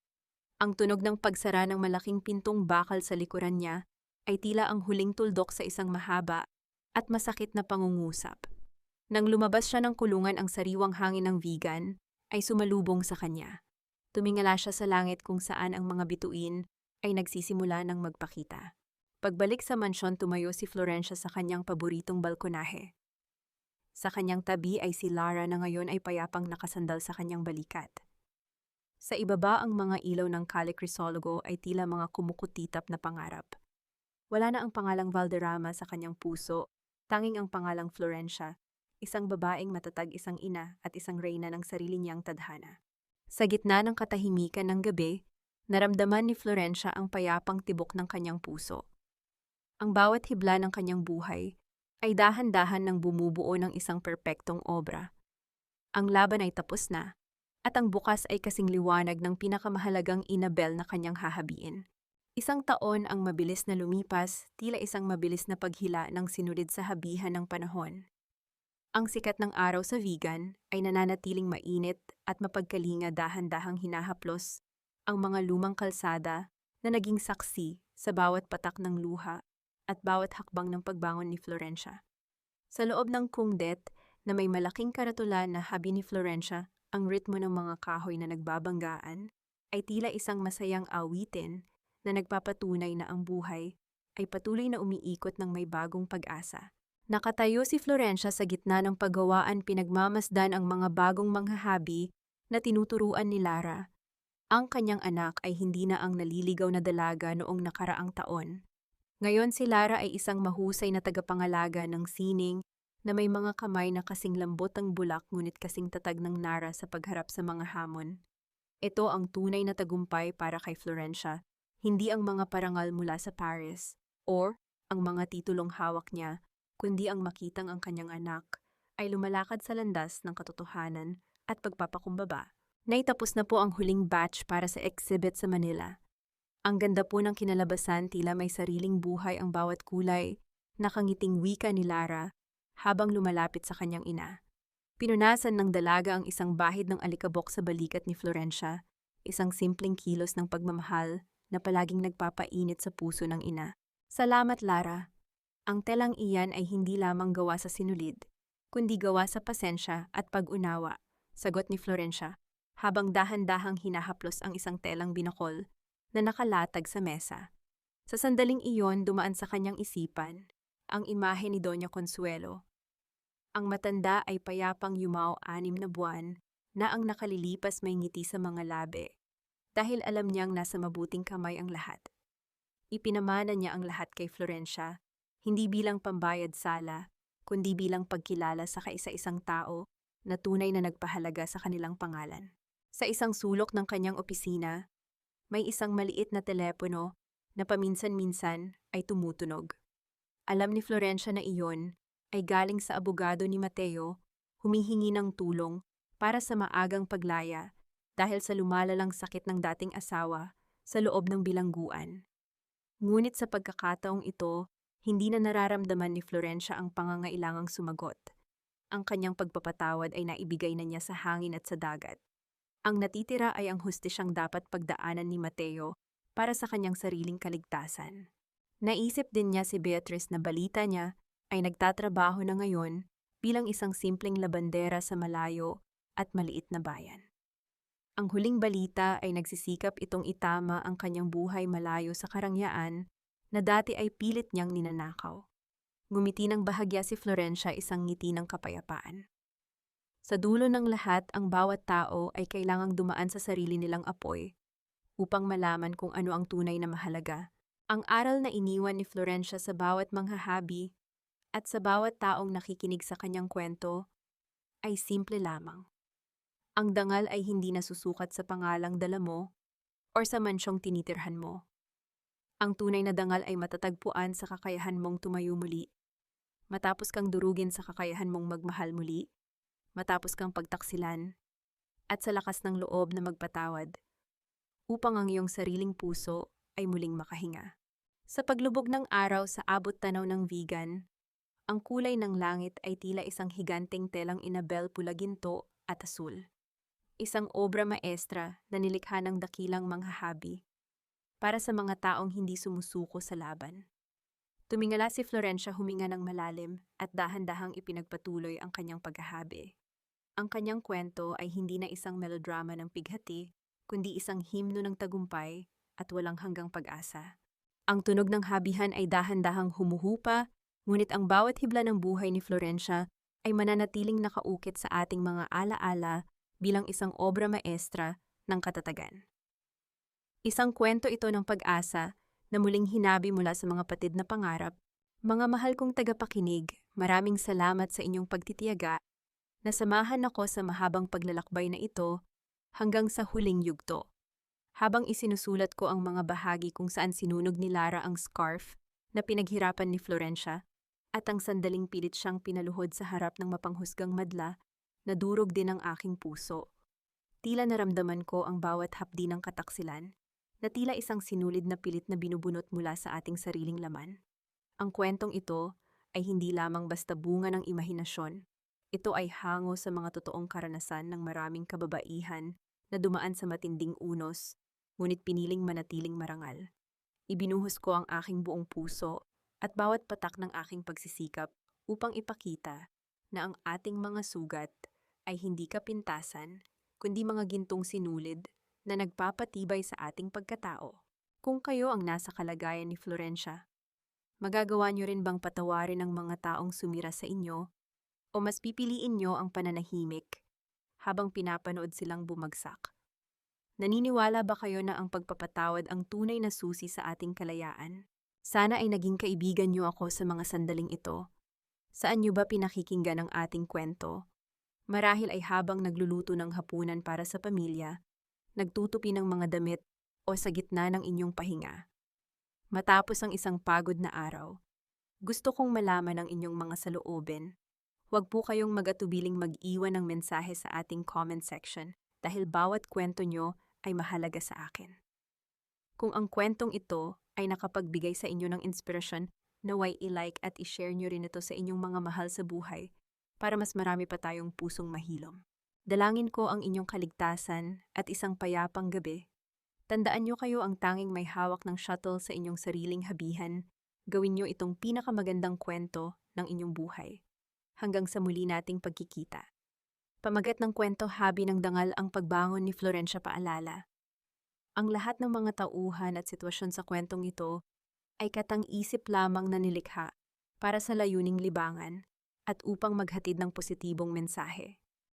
Speaker 1: Ang tunog ng pagsara ng malaking pintong bakal sa likuran niya ay tila ang huling tuldok sa isang mahaba at masakit na pangungusap. Nang lumabas siya ng kulungan, ang sariwang hangin ng vegan ay sumalubong sa kanya. Tumingala siya sa langit kung saan ang mga bituin ay nagsisimula ng magpakita. Pagbalik sa mansyon, tumayo si Florencia sa kanyang paboritong balkonahe. Sa kanyang tabi ay si Lara na ngayon ay payapang nakasandal sa kanyang balikat. Sa ibaba ang mga ilaw ng Calle Crisologo ay tila mga kumukutitap na pangarap. Wala na ang pangalang Valderrama sa kanyang puso, tanging ang pangalang Florencia, isang babaeng matatag, isang ina at isang reyna ng sarili niyang tadhana. Sa gitna ng katahimikan ng gabi, naramdaman ni Florencia ang payapang tibok ng kanyang puso. Ang bawat hibla ng kanyang buhay ay dahan-dahan nang bumubuo ng isang perpektong obra. Ang laban ay tapos na, at ang bukas ay kasing liwanag ng pinakamahalagang inabel na kanyang hahabiin. Isang taon ang mabilis na lumipas, tila isang mabilis na paghila ng sinulid sa habihan ng panahon. Ang sikat ng araw sa vegan ay nananatiling mainit at mapagkalinga, dahan-dahang hinahaplos ang mga lumang kalsada na naging saksi sa bawat patak ng luha at bawat hakbang ng pagbangon ni Florencia. Sa loob ng kungdet na may malaking karatula na Habi ni Florencia, ang ritmo ng mga kahoy na nagbabanggaan ay tila isang masayang awitin na nagpapatunay na ang buhay ay patuloy na umiikot ng may bagong pag-asa. Nakatayo si Florencia sa gitna ng paggawaan, pinagmamasdan ang mga bagong manghahabi na tinuturuan ni Lara. Ang kanyang anak ay hindi na ang naliligaw na dalaga noong nakaraang taon. Ngayon si Lara ay isang mahusay na tagapangalaga ng sining na may mga kamay na kasing lambot ang bulak ngunit kasing tatag ng nara sa pagharap sa mga hamon. Ito ang tunay na tagumpay para kay Florencia, hindi ang mga parangal mula sa Paris or ang mga titulong hawak niya, kundi ang makitang ang kanyang anak ay lumalakad sa landas ng katotohanan at pagpapakumbaba. Naitapos na po ang huling batch para sa exhibit sa Manila. Ang ganda po ng kinalabasan, tila may sariling buhay ang bawat kulay, nakangiting wika ni Lara habang lumalapit sa kanyang ina. Pinunasan ng dalaga ang isang bahid ng alikabok sa balikat ni Florencia, isang simpleng kilos ng pagmamahal na palaging nagpapainit sa puso ng ina. Salamat, Lara. Ang telang iyan ay hindi lamang gawa sa sinulid, kundi gawa sa pasensya at pag-unawa, sagot ni Florencia, habang dahan-dahang hinahaplos ang isang telang binokol na nakalatag sa mesa. Sa sandaling iyon, dumaan sa kanyang isipan ang imahe ni Doña Consuelo. Ang matanda ay payapang yumao 6 na buwan na ang nakalilipas may ngiti sa mga labi dahil alam niyang nasa mabuting kamay ang lahat. Ipinamana niya ang lahat kay Florencia, hindi bilang pambayad sala, kundi bilang pagkilala sa kaisa-isang tao na tunay na nagpahalaga sa kanilang pangalan. Sa isang sulok ng kanyang opisina, may isang maliit na telepono na paminsan-minsan ay tumutunog. Alam ni Florencia na iyon ay galing sa abogado ni Mateo, humihingi ng tulong para sa maagang paglaya dahil sa lumalalang sakit ng dating asawa sa loob ng bilangguan. Ngunit sa pagkakataong ito, hindi na nararamdaman ni Florencia ang pangangailangang sumagot. Ang kanyang pagpapatawad ay naibigay na niya sa hangin at sa dagat. Ang natitira ay ang hustisyang dapat pagdaanan ni Mateo para sa kanyang sariling kaligtasan. Naisip din niya si Beatrice na balita niya ay nagtatrabaho na ngayon bilang isang simpleng labandera sa malayo at maliit na bayan. Ang huling balita ay nagsisikap itong itama ang kanyang buhay malayo sa karangyaan na dati ay pilit niyang ninanakaw. Ngumiti ng bahagya si Florencia, isang ngiti ng kapayapaan. Sa dulo ng lahat, ang bawat tao ay kailangang dumaan sa sarili nilang apoy upang malaman kung ano ang tunay na mahalaga. Ang aral na iniwan ni Florencia sa bawat manghahabi at sa bawat taong nakikinig sa kanyang kwento ay simple lamang. Ang dangal ay hindi nasusukat sa pangalang dala mo o sa mansyong tinitirhan mo. Ang tunay na dangal ay matatagpuan sa kakayahan mong tumayo muli, matapos kang durugin sa kakayahan mong magmahal muli, matapos kang pagtaksilan, at sa lakas ng loob na magpatawad, upang ang iyong sariling puso ay muling makahinga. Sa paglubog ng araw sa abot tanaw ng vegan, ang kulay ng langit ay tila isang higanteng telang inabel pula ginto at asul. Isang obra maestra na nilikha ng dakilang manghahabi para sa mga taong hindi sumusuko sa laban. Tumingala si Florencia, huminga ng malalim at dahan-dahang ipinagpatuloy ang kanyang paghahabi. Ang kanyang kwento ay hindi na isang melodrama ng pighati, kundi isang himno ng tagumpay at walang hanggang pag-asa. Ang tunog ng habihan ay dahan-dahang humuhupa, ngunit ang bawat hibla ng buhay ni Florencia ay mananatiling nakaukit sa ating mga alaala bilang isang obra maestra ng katatagan. Isang kwento ito ng pag-asa na muling hinabi mula sa mga patid na pangarap. Mga mahal kong tagapakinig, maraming salamat sa inyong pagtitiyaga. Nasamahan ako sa mahabang paglalakbay na ito hanggang sa huling yugto. Habang isinusulat ko ang mga bahagi kung saan sinunog ni Lara ang scarf na pinaghirapan ni Florencia at ang sandaling pilit siyang pinaluhod sa harap ng mapanghusgang madla, nadurog din ang aking puso. Tila naramdaman ko ang bawat hapdi ng kataksilan, na tila isang sinulid na pilit na binubunot mula sa ating sariling laman. Ang kwentong ito ay hindi lamang basta bunga ng imahinasyon. Ito ay hango sa mga totoong karanasan ng maraming kababaihan na dumaan sa matinding unos, ngunit piniling manatiling marangal. Ibinuhos ko ang aking buong puso at bawat patak ng aking pagsisikap upang ipakita na ang ating mga sugat ay hindi kapintasan, kundi mga gintong sinulid na nagpapatibay sa ating pagkatao. Kung kayo ang nasa kalagayan ni Florencia, magagawa niyo rin bang patawarin ang mga taong sumira sa inyo o mas pipiliin niyo ang pananahimik habang pinapanood silang bumagsak? Naniniwala ba kayo na ang pagpapatawad ang tunay na susi sa ating kalayaan? Sana ay naging kaibigan niyo ako sa mga sandaling ito. Saan niyo ba pinakikinggan ang ating kwento? Marahil ay habang nagluluto ng hapunan para sa pamilya, nagtutupi ng mga damit o sa gitna ng inyong pahinga. Matapos ang isang pagod na araw, gusto kong malaman ang inyong mga saloobin. Huwag po kayong mag-atubiling mag-iwan ng mensahe sa ating comment section dahil bawat kwento nyo ay mahalaga sa akin. Kung ang kwentong ito ay nakapagbigay sa inyo ng inspirasyon, naway i-like at i-share nyo rin ito sa inyong mga mahal sa buhay para mas marami pa tayong pusong mahilom. Dalangin ko ang inyong kaligtasan at isang payapang gabi. Tandaan nyo, kayo ang tanging may hawak ng shuttle sa inyong sariling habihan. Gawin nyo itong pinakamagandang kwento ng inyong buhay. Hanggang sa muli nating pagkikita. Pamagat ng kwento, habi ng dangal ang pagbangon ni Florencia. Paalala. Ang lahat ng mga tauhan at sitwasyon sa kwentong ito ay katang-isip lamang na nilikha para sa layuning libangan at upang maghatid ng positibong mensahe.